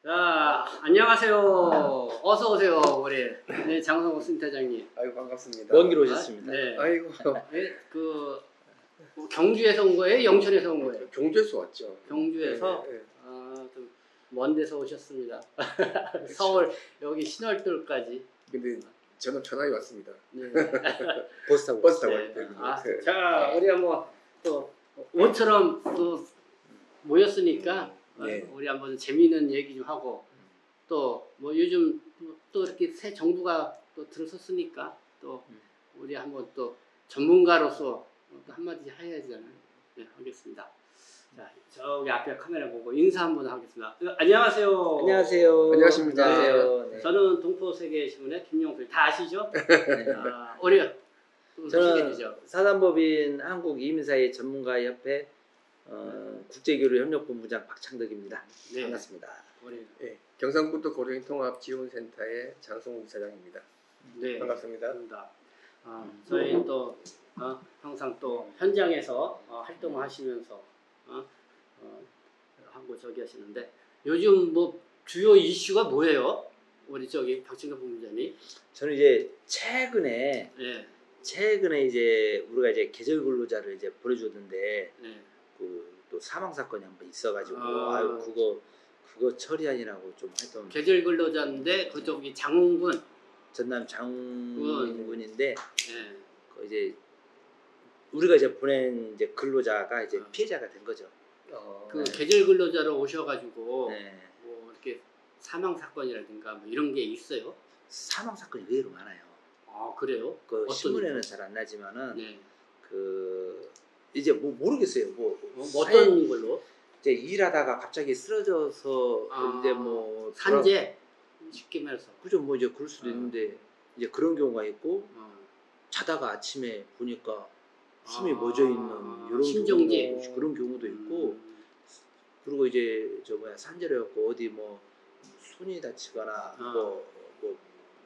자, 안녕하세요. 어서 오세요, 우리 네, 장성호 센터장님. 아이고 반갑습니다. 먼 길 오셨습니다. 네. 아이고 네, 뭐 경주에서 온 거예요? 영천에서 온 거예요? 경주에서 왔죠. 경주에서 네, 네. 좀 먼 데서 오셨습니다. 서울 여기 신월들까지. 근데 저는 편하게 왔습니다. 네. 버스 타고 왔기 네. 때문에. 자, 우리 한번 또 옷처럼 또 모였으니까 네. 우리 한번 재미있는 얘기 좀 하고 또 뭐 요즘 또 이렇게 새 정부가 또 들어섰으니까 또 우리 한번 또 전문가로서 또 한마디 해야 되잖아요. 네, 하겠습니다. 자, 저기 앞에 카메라 보고 인사 한번 하겠습니다. 안녕하세요. 안녕하세요. 안녕하십니까. 안녕하세요. 네. 저는 동포세계신문의 김용필. 다 아시죠? 네. 우리 저는 사단법인 한국이민사회 전문가협회 국제교류협력본부장 박창덕입니다. 네. 반갑습니다. 우리 네. 경상북도 고령통합지원센터의 장성우 이사장입니다. 네. 반갑습니다. 저희 또 항상 또 현장에서 활동을 하시면서 하고 저기 하시는데 요즘 뭐 주요 이슈가 뭐예요? 우리 저기 박진갑 본부장님. 저는 이제 최근에 이제 우리가 이제 계절 근로자를 이제 보내줬는데 또 사망 사건이 한번 있어가지고 아유 그거 처리하느라고 좀 했던. 계절 근로자인데 그쪽이 장군군. 전남 장군인데 네. 이제 우리가 이제 보낸 이제 근로자가 이제 피해자가 된 거죠. 그 계절 근로자로 오셔가지고 네. 뭐 이렇게 사망 사건이라든가 뭐 이런 게 있어요? 사망 사건이 의외로 많아요. 아 그래요? 그 신문에는 잘 안 나지만은 네. 그 이제 뭐 모르겠어요. 어떤 걸로? 이제 일하다가 갑자기 쓰러져서 이제 뭐 산재 쉽게 말해서. 그죠, 뭐 이제 그럴 수도 있는데 이제 그런 경우가 있고 자다가 아침에 보니까 숨이 멎어 있는 이런 심정지 그런 경우도 있고 그리고 이제 산재를 갖고 어디 뭐 손이 다치거나 뭐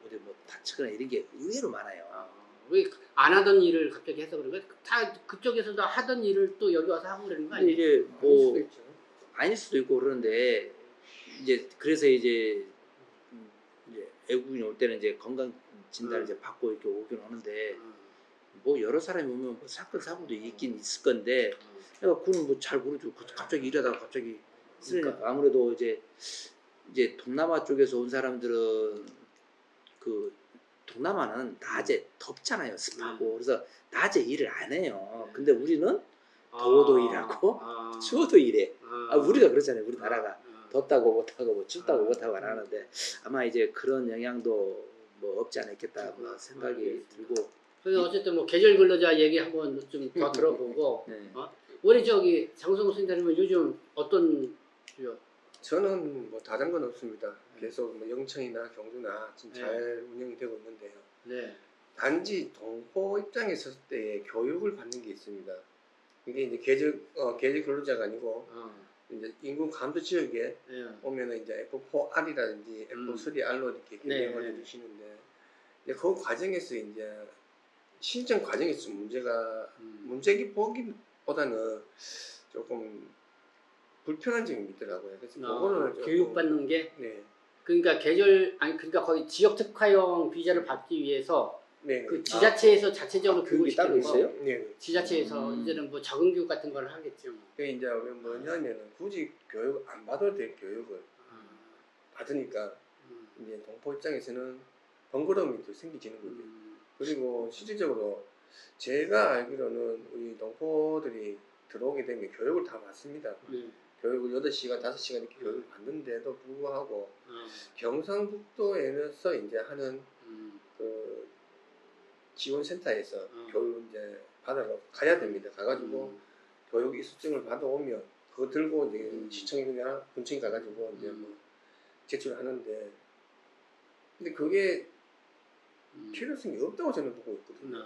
어디 뭐 다치거나 이런 게 의외로 많아요. 왜 안 하던 일을 갑자기 해서 그런 거야? 다 그쪽에서도 하던 일을 또 여기 와서 하고 그러는 거 아니에요? 이게 뭐 아닐 수도 있고 그러는데 이제 그래서 이제 외국인이 올 때는 이제 건강 진단을 이제 받고 이렇게 오긴 하는데 뭐 여러 사람이 오면 뭐 사건 사고도 있긴 있을 건데 내가 그건 뭐 잘 모르죠. 갑자기 일하다가 갑자기 쓰러니까 아무래도 이제 동남아 쪽에서 온 사람들은 그 동남아는 낮에 덥잖아요. 습하고 그래서 낮에 일을 안 해요. 근데 우리는 더워도 일하고 추워도 일해. 우리가 그렇잖아요. 우리나라가 덥다고 못하고 뭐 춥다고 못하고 안 하는데 아마 이제 그런 영향도 뭐 없지 않았겠다 뭐 생각이 들고. 그래서 어쨌든 뭐 계절 근로자 얘기 한번 좀 더 들어보고 네. 우리 저기 장성호 센터님은 요즘 어떤 저는 뭐 다른 건 없습니다. 계속 뭐 영천이나 경주나 지금 잘 운영이 되고 있는데요. 네. 단지 동포 입장에 섰을 때의 교육을 받는 게 있습니다. 이게 이제 계절 근로자가 아니고 이제 인구 감소 지역에 오면은 이제 F4R이라든지 F3R로 이렇게 개명을 해주시는데 이제 그 과정에서 이제 신청 과정에서 문제기 보기보다는 조금 불편한 점이 있더라고요. 그래서 그거는 교육받는 게 네. 그러니까 그러니까 거의 지역 특화형 비자를 받기 위해서 네. 그 지자체에서 자체적으로 교육을 따로 시키는 거. 있어요? 네. 지자체에서 이제는 뭐 적응 교육 같은 걸 하겠죠. 그 이제 뭐냐면은 굳이 교육 안 받아도 될 교육을 받으니까 이제 동포 입장에서는 번거로움이 또 생기지는 거죠. 그리고 실질적으로 제가 알기로는 우리 동포들이 들어오게 되면 교육을 다 받습니다. 교육을 8시간, 5시간 이렇게 교육을 받는데도 불구하고 경상북도에서 이제 하는 그 지원센터에서 교육 이제 받아서 가야 됩니다. 가가지고 교육 이수증을 받아오면 그거 들고 이제 시청이나 군청에 가가지고 이제 뭐 제출하는데 근데 그게 필요성이 없다고 저는 보고 있거든요.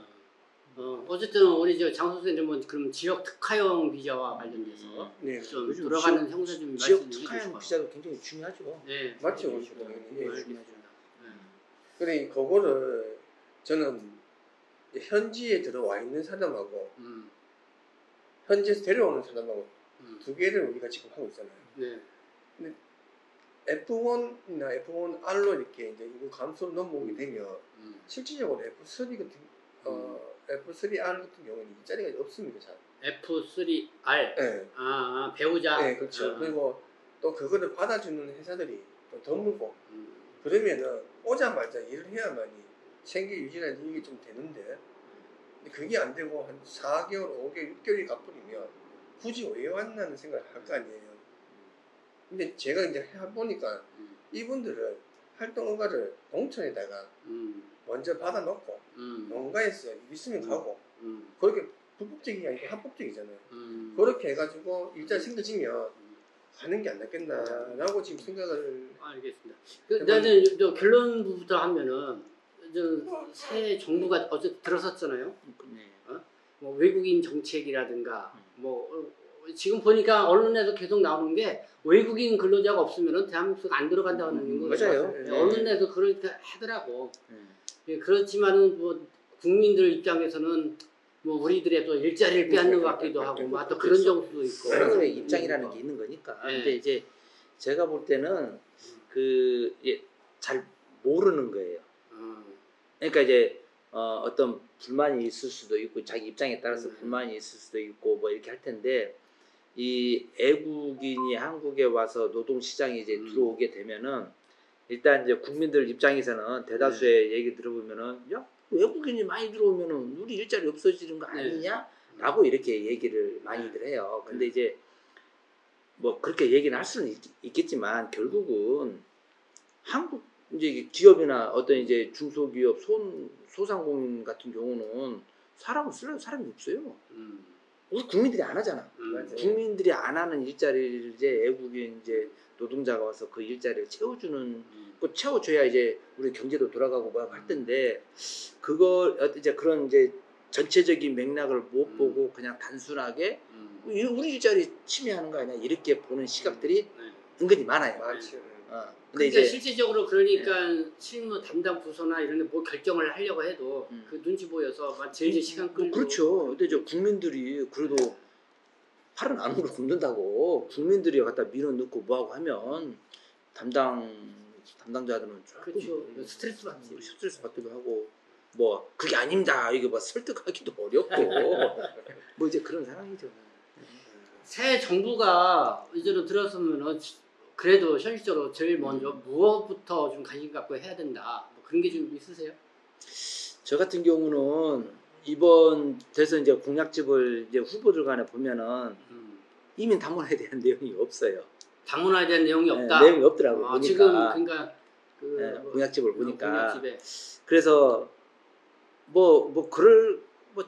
어쨌든 우리 저 장 선생님은 그럼 지역 특화형 비자와 관련돼서 좀 돌아가는 형사 좀 지역 특화형 비자도 굉장히 중요하죠. 네, 맞죠, 중요하죠. 그래 그거를 저는 현지에 들어와 있는 사람하고 현지에서 데려오는 사람하고 두 개를 우리가 지금 하고 있잖아요. 네. 근데 F1이나 F1R로 이렇게 이제 인구 감소로 넘어오게 되면 실질적으로 F3 같은 F3R 같은 경우는 일자리가 없습니다. 잘. F3R. 네. 배우자. 네, 그렇죠. 그리고 또 그거를 받아주는 회사들이 또 드물고 그러면은 오자마자 일을 해야만이 생계 유지라는 이게 좀 되는데 그게 안 되고 한 4개월, 5개월, 6개월이 가버리면 굳이 왜 왔나는 생각을 할 거 아니에요. 근데 제가 이제 해보니까 이분들은 활동허가를 농촌에다가 먼저 받아놓고 농가에서 일 있으면 가고 그렇게 불법적이 아니고 합법적이잖아요. 그렇게 해가지고 일자리 생겨지면 가는 게 안 낫겠나라고 지금 생각을. 알겠습니다. 나는 저 결론부터 하면은 새 정부가 어제 들어섰잖아요. 뭐 외국인 정책이라든가 뭐 지금 보니까 언론에서 계속 나오는 게 외국인 근로자가 없으면은 대한민국 안 들어간다는 거 맞아요. 네. 언론에서 그렇게 하더라고. 예, 그렇지만은 뭐 국민들 입장에서는 뭐 우리들의 또 일자리를 빼앗는 것 같기도 하고 뭐 또 그런 정도도 있고. 서로의 입장이라는 게 있는 거니까. 네. 근데 이제 제가 볼 때는 잘 모르는 거예요. 그러니까 이제 어떤 불만이 있을 수도 있고 자기 입장에 따라서 불만이 있을 수도 있고 뭐 이렇게 할 텐데 이 애국인이 한국에 와서 노동 시장에 이제 들어오게 되면은 일단 이제 국민들 입장에서는 대다수의 얘기 들어보면은 야 외국인이 많이 들어오면은 우리 일자리 없어지는 거 아니냐라고 이렇게 얘기를 많이들 해요. 근데 이제 뭐 그렇게 얘기는 할 수는 있겠지만 결국은 한국 이제 기업이나 어떤 이제 중소기업 소상공인 같은 경우는 사람을 쓸 사람이 없어요. 우리 국민들이 안 하잖아. 국민들이 안 하는 일자리를 이제 외국인 이제 노동자가 와서 그 일자리를 채워주는, 그 채워줘야 이제 우리 경제도 돌아가고 막 할 텐데, 그걸 이제 그런 이제 전체적인 맥락을 못 보고 그냥 단순하게 우리 일자리 침해하는 거 아니야 이렇게 보는 시각들이 은근히 많아요. 근데 그러니까 실질적으로 그러니까 실무 담당 부서나 이런 데 뭐 결정을 하려고 해도 그 눈치 보여서 제일 시간 끌고. 그렇죠. 근데 저 국민들이 그래도 팔은 안으로 굽는다고 국민들이 갖다 밀어넣고 뭐하고 하면 담당자들은 그렇죠. 스트레스 받지. 스트레스 받기도 하고 뭐 그게 아닙니다. 이게 뭐 설득하기도 어렵고 뭐 이제 그런 상황이죠. 새 정부가 이제는 들어서면은 그래도 현실적으로 제일 먼저 무엇부터 좀 관심 갖고 해야 된다. 뭐 그런 게 좀 있으세요? 저 같은 경우는 이번 대선 이제 공약집을 이제 후보들 간에 보면은 이민 다문화에 대한 내용이 없어요. 다문화에 대한 내용이 없다. 내용이 없더라고요. 보니까. 지금 그러니까 공약집을 보니까. 공약집에. 그래서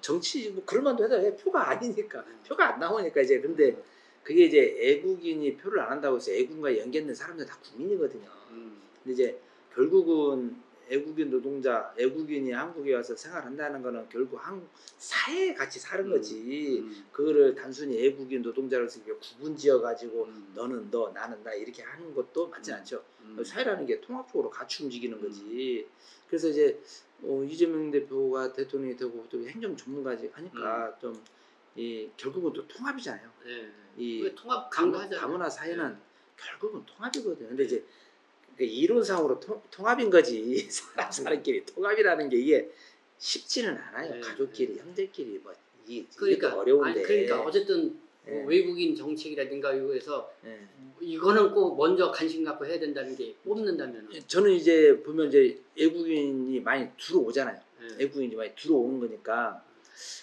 정치 그럴 만도 해도 표가 아니니까 표가 안 나오니까 이제 근데 그게 이제 애국인이 표를 안 한다고 해서 애국인과 연계된 사람들 다 국민이거든요. 근데 이제 결국은 애국인 노동자, 애국인이 한국에 와서 생활한다는 거는 결국 한국 사회에 같이 사는 거지. 그거를 단순히 애국인 노동자로서 구분지어 가지고 너는 너, 나는 나 이렇게 하는 것도 맞지 않죠. 사회라는 게 통합적으로 같이 움직이는 거지. 그래서 이제 이재명 대표가 대통령이 되고 또 행정 전문가지 하니까 좀 결국은 또 통합이잖아요. 이 통합 강조하잖아요. 다문화 사회는 결국은 통합이거든요. 근데 이제 이론상으로 통합인 거지 사람끼리 통합이라는 게 이게 쉽지는 않아요. 가족끼리, 형제끼리 뭐 이게 그러니까 어려운데. 그러니까 어쨌든 뭐 외국인 정책이라든가 이거에서 이거는 꼭 먼저 관심 갖고 해야 된다는 게 뽑는다면. 저는 이제 보면 이제 외국인이 많이 들어오잖아요. 외국인이 많이 들어오는 거니까.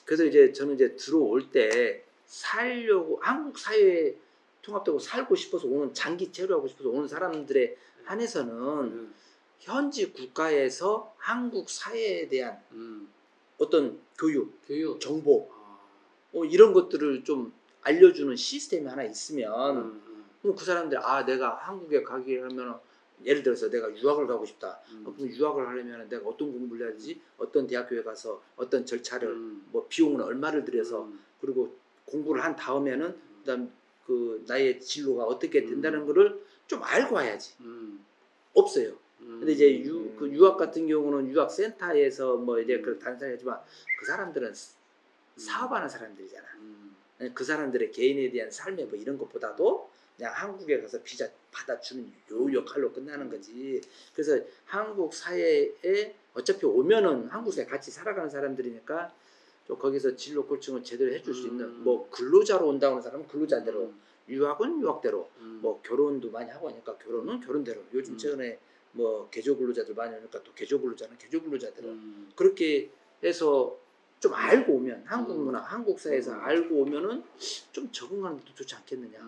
그래서 이제 저는 이제 들어올 때 살려고 한국 사회에 통합되고 살고 싶어서 오는 장기 체류하고 싶어서 오는 사람들의 한해서는 현지 국가에서 한국 사회에 대한 어떤 교육, 정보 이런 것들을 좀 알려주는 시스템이 하나 있으면 그럼 그 사람들 내가 한국에 가기 하면 예를 들어서 내가 유학을 가고 싶다. 그럼 유학을 하려면 내가 어떤 공부를 해야 되지? 어떤 대학교에 가서 어떤 절차를 뭐 비용은 얼마를 들여서 그리고 공부를 한 다음에는 그다음 그 나의 진로가 어떻게 된다는 거를 좀 알고 와야지. 없어요. 근데 이제 그 유학 같은 경우는 유학 센터에서 뭐 이제 그 단상이지만 그 사람들은 사업하는 사람들이잖아. 그 사람들의 개인에 대한 삶의 뭐 이런 것보다도 그냥 한국에 가서 비자 받아주는 요 역할로 끝나는 거지. 그래서 한국 사회에 어차피 오면은 한국 사회 같이 살아가는 사람들이니까 또 거기서 진로 코칭을 제대로 해줄 수 있는 뭐 근로자로 온다는 사람은 근로자대로 유학은 유학대로 뭐 결혼도 많이 하고 하니까 결혼은 결혼대로 요즘 최근에 뭐 개조 근로자들 많이 오니까 또 개조 근로자는 개조 근로자대로 그렇게 해서 좀 알고 오면 한국 문화, 한국 사회에서 알고 오면은 좀 적응하는 것도 좋지 않겠느냐.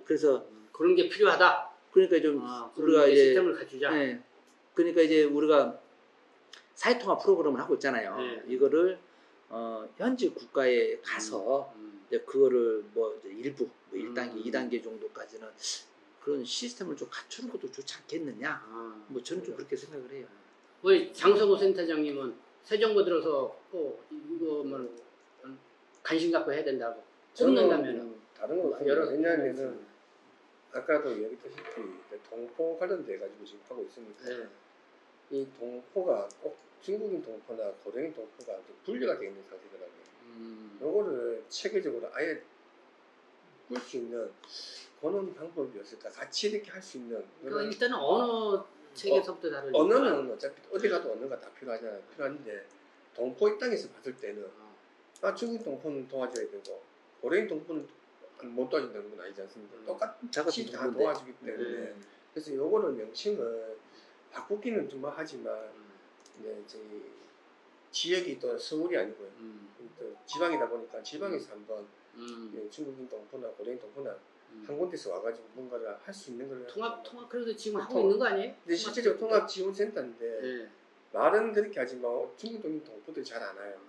그래서 그런 게 필요하다. 그러니까 좀 우리가 이제 시스템을 갖추자. 네, 그러니까 이제 우리가 사회통합 프로그램을 하고 있잖아요. 네. 이거를 현지 국가에 가서 이제 그거를 뭐 이제 일부 뭐 1단계, 2단계 정도까지는 그런 시스템을 좀 갖추는 것도 좋지 않겠느냐. 뭐 저는 좀 그렇게 생각을 해요. 우리 장성호 센터장님은 새 정부 들어서 꼭 이거만 관심 갖고 해야 된다고. 뽑는다면 다른 거 여러 왜냐하면은 아까도 얘기했다시피 동포 관련돼 가지고 지금 하고 있으니까 네. 이 동포가 꼭 중국인 동포나 고령인 동포가 분리가 되어 있는 상태더라고요. 요거를 체계적으로 아예 꿀 수 있는 그런 방법이었을까? 같이 이렇게 할 수 있는. 그러니까 일단은 언어 체계에서부터 다르니까. 언어는 어차피 어디 가도 언어가 다 필요하잖아요. 필요한데 동포 입장에서 봤을 때는 중국 동포는 도와줘야 되고 고려인 동포는 못 도와준다는 건 아니지 않습니까? 똑같이 다 도와주기 때문에 그래서 요거는 명칭을 바꾸기는 좀 하지만 이제 저희 지역이 또 서울이 아니고요. 또 지방이다 보니까 지방에서 한번 중국인 동포나 고려인 동포나 한 군데서 와가지고 뭔가를 할 수 있는 걸 통합 그래도 지금 하고 있는 거 아니에요? 근데 실제로 통합지원센터인데 네. 말은 그렇게 하지만 중국인 동포들이 잘 안 와요.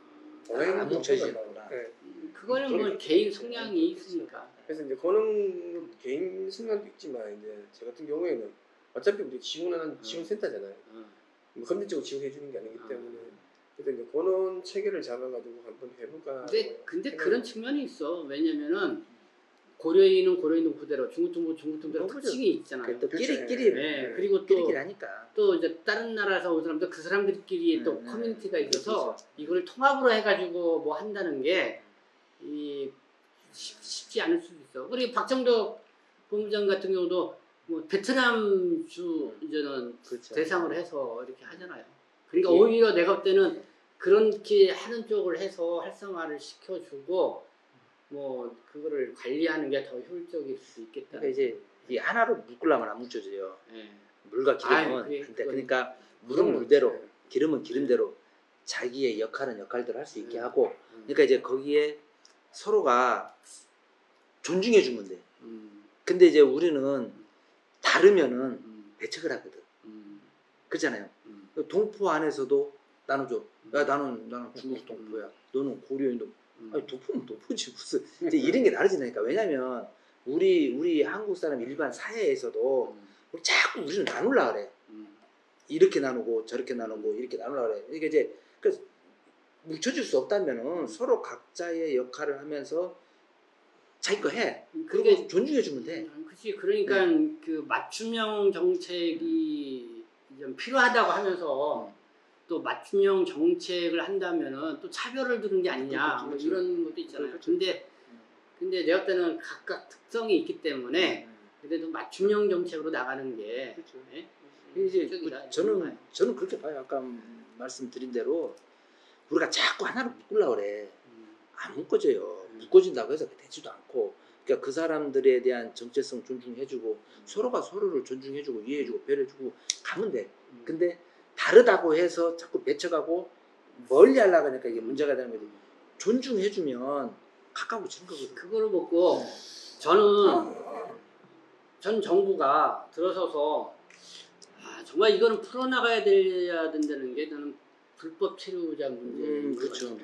안 뭉쳐지는구나. 네. 그거는 뭐 개인 성향이 있으니까. 그래서 이제 그런 개인 성향도 있지만 이제 제 같은 경우에는 어차피 우리 지원하는 지원센터잖아요. 뭐 금전적으로 지원해 주는 게 아니기 때문에 그래서 이제 그런 체계를 잡아가지고 한번 해볼까. 근데 그런 측면이 있어. 왜냐면은 고려인은 고려인 동포대로 중국 동포대로 특징이 있잖아요. 또 끼리끼리 네. 그리고 또 끼리끼리 하니까 또 이제 다른 나라에서 온 사람들 그 사람들끼리 또 커뮤니티가 있어서 이걸 통합으로 해가지고 뭐 한다는 게 쉽지 않을 수도 있어. 우리 박정덕 본부장 같은 경우도 뭐 베트남 주 이제는 그렇죠. 대상으로 해서 이렇게 하잖아요. 그러니까 오히려 내가 볼 때는 그렇게 하는 쪽을 해서 활성화를 시켜주고 뭐 그거를 관리하는 게 더 효율적일 수 있겠다. 그러니까 이제 이 하나로 묶으려면 안 뭉쳐져요. 네. 물과 기름은 그러니까 물은 물대로 기름은 기름대로 자기의 역할은 역할대로 할 수 있게 하고 그러니까 이제 거기에 서로가 존중해 주면 돼. 근데 이제 우리는 다르면은 배척을 하거든. 그렇잖아요. 동포 안에서도 나눠줘. 야 나는 중국 동포야. 너는 고려인 동포. 아니 동포는 동포지 무슨 이제 이런 게 다르지니까. 왜냐면 우리 한국 사람 일반 사회에서도 자꾸 우리는 나누려 그래. 이렇게 나누고 저렇게 나누고 이렇게 나누려 그래. 이게 이제 그래서 뭉쳐질 수 없다면은 서로 각자의 역할을 하면서 자기 거 해. 그리고 존중해 주면 돼. 그렇지. 그러니까 그 맞춤형 정책이 좀 필요하다고 하면서 또 맞춤형 정책을 한다면은 또 차별을 두는 게 아니냐 뭐 이런 것도 있잖아요. 근데 내가 때는 각각 특성이 있기 때문에 그래도 맞춤형 정책으로 나가는 게 네? 이제 저는 그렇게 봐요. 아까 말씀드린 대로 우리가 자꾸 하나로 묶으려고 그래. 안 묶어져요. 묶어진다고 해서 되지도 않고. 그러니까 그 사람들에 대한 정체성 존중해주고 서로가 서로를 존중해주고 이해해주고 배려해주고 가면 돼. 근데 다르다고 해서 자꾸 배척하고 멀리 하려고 하니까 이게 문제가 되는 거지. 존중해주면 가까워지는 거거든. 그거를 먹고 전 정부가 들어서서 정말 이거는 풀어나가야 된다는 게 저는 불법 체류자 문제. 그렇죠.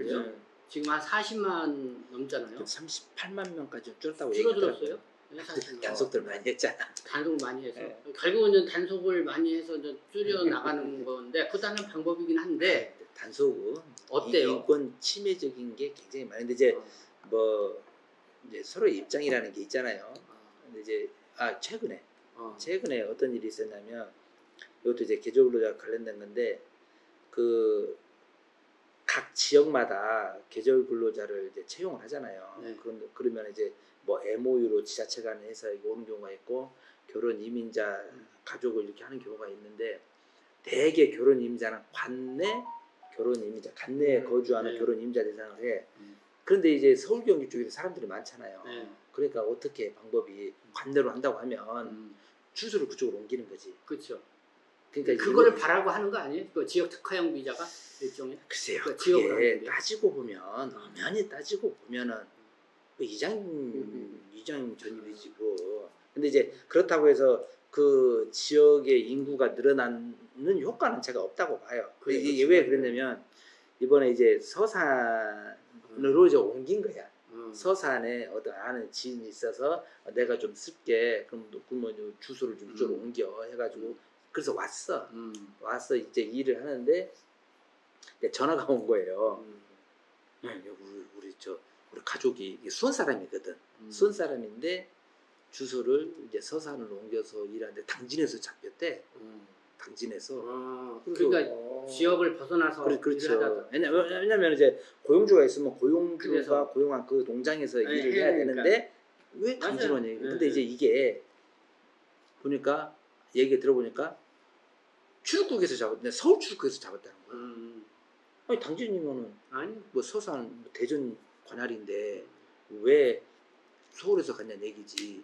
지금 한 40만 넘잖아요. 38만 명까지 줄었다고 줄어들었어요? 단속들 많이 했잖아. 단속을 많이 해서 결국은 단속을 많이 해서 줄여 나가는 건데 그다는 방법이긴 한데 단속은 어때요? 인권 침해적인 게 굉장히 많은데 이제 뭐 이제 서로의 입장이라는 게 있잖아요. 근데 이제 최근에 어떤 일이 있었냐면 이것도 이제 계절근로자 관련된 건데 그 각 지역마다 계절 근로자를 이제 채용을 하잖아요. 네. 그러면 이제 뭐 MOU로 지자체 간에 해서 오는 경우가 있고 결혼 이민자 가족을 이렇게 하는 경우가 있는데 대개 결혼 이민자는 관내 결혼 이민자 관내에 거주하는 네. 결혼 이민자 대상을 해. 그런데 이제 서울 경기 쪽에 사람들이 많잖아요. 네. 그러니까 어떻게 방법이 관내로 한다고 하면 주소를 그쪽으로 옮기는 거지. 그렇죠. 그러니까 그거를 바라고 하는 거 아니에요? 그 지역 특화형 비자가 일종의. 글쎄요. 그 지역으로 그게 하는 게. 따지고 보면 엄연히 따지고 보면은 그 이장 전입이지 뭐. 근데 이제 그렇다고 해서 그 지역의 인구가 늘어나는 효과는 제가 없다고 봐요. 이게 왜 그랬냐면 이번에 이제 서산으로 이제 옮긴 거야. 서산에 어떤 아는 지인이 있어서 내가 좀 쓸게. 그러면 주소를 좀 이쪽으로 옮겨 해가지고 그래서 왔어. 와서 이제 일을 하는데 전화가 온 거예요. 우리 가족이 수원 사람이거든. 수원 사람인데 주소를 이제 서산으로 옮겨서 일하는데 당진에서 잡혔대. 당진에서. 그러니까 지역을 벗어나서 그렇죠. 일을 하다가. 왜냐면 이제 고용주가 있으면 고용주가 그래서. 고용한 그 농장에서 네, 일을 해야 해야 되니까. 되는데 왜 당진 맞아요. 오냐. 근데 이제 이게 보니까 얘기 들어보니까 출국에서 잡았는데 서울 출국에서 잡았다는 거야. 아니 당진이면은 아니 뭐 서산 뭐 대전 관할인데 왜 서울에서 갔냐는 얘기지.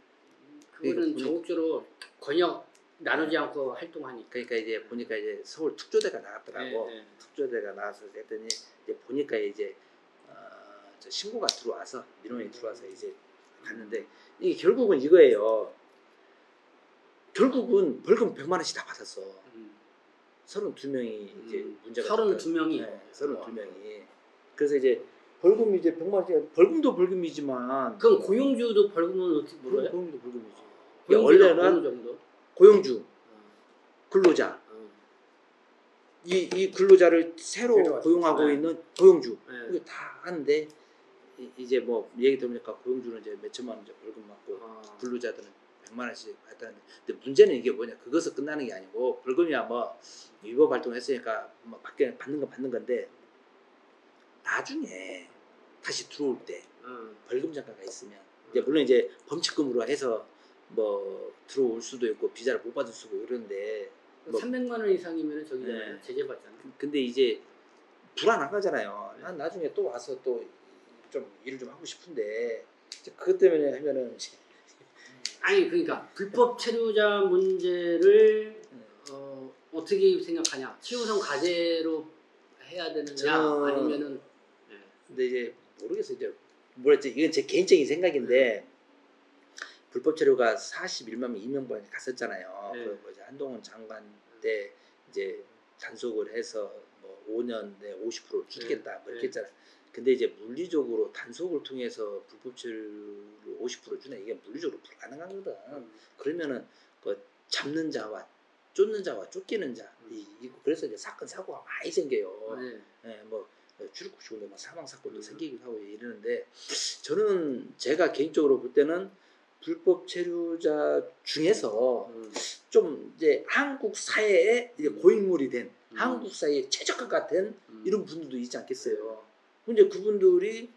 그거는 전국적으로 권역 나누지 않고 활동하니까. 그러니까 이제 보니까 이제 서울 특조대가 나왔더라고. 네. 특조대가 나와서 했더니 이제 보니까 이제 저 신고가 들어와서 민원이 들어와서 이제 갔는데 이게 결국은 이거예요. 결국은 벌금 100만 원씩 다 받았어. 32명이 이제 문제가 32명이. 네, 32명이. 그래서 이제 벌금이 이제 100만 원씩 벌금도 벌금이지만 그럼 고용주도 벌금은 어떻게 물어요? 고용도 벌금이지. 고용주는 원래는 어느 정도? 고용주, 근로자. 이 근로자를 새로 고용하고 네. 있는 고용주. 네. 이게 다 하는데 이제 뭐 얘기 들으니까 고용주는 이제 몇 천만 원 이제 벌금 받고 근로자들은 100만 원씩 받다는데 근데 문제는 이게 뭐냐 그것서 끝나는 게 아니고 벌금이야 뭐 위법 활동했으니까 뭐 받는 건 받는 건데 나중에 다시 들어올 때 벌금 장가가 있으면 이제 물론 이제 범칙금으로 해서 뭐 들어올 수도 있고 비자를 못 받을 수도 이러는데 뭐 300만 원 이상이면 저기 네. 제재 받잖아. 근데 이제 불안한 거잖아요. 난 나중에 또 와서 또 좀 일을 좀 하고 싶은데 이제 그것 때문에 하면은 아니 그러니까 불법 체류자 문제를 어떻게 생각하냐? 치우성 과제로 해야 되느냐 아니면은 근데 이제 모르겠어요. 이제 뭐랬지 이건 제 개인적인 생각인데 불법 체류가 41만 명 이명반이 갔었잖아요. 네. 그 이제 한동훈 장관 때 이제 단속을 해서 뭐 5년 내 50%를 줄이겠다 뭐 이렇게 했잖아요. 근데 이제 물리적으로 단속을 통해서 불법 체류를 50% 주네 이게 물리적으로 불가능한 거든. 그러면은 그 잡는 자와 쫓는 자와 쫓기는 자 그래서 이제 사건 사고가 많이 생겨요. 네, 뭐 출국 시고도 막 사망 사건도 생기기도 하고 이러는데 저는 제가 개인적으로 볼 때는 불법 체류자 중에서 좀 이제 한국 사회에 이제 고인물이 된 한국 사회에 최적화가 된 이런 분들도 있지 않겠어요. 근데 그분들이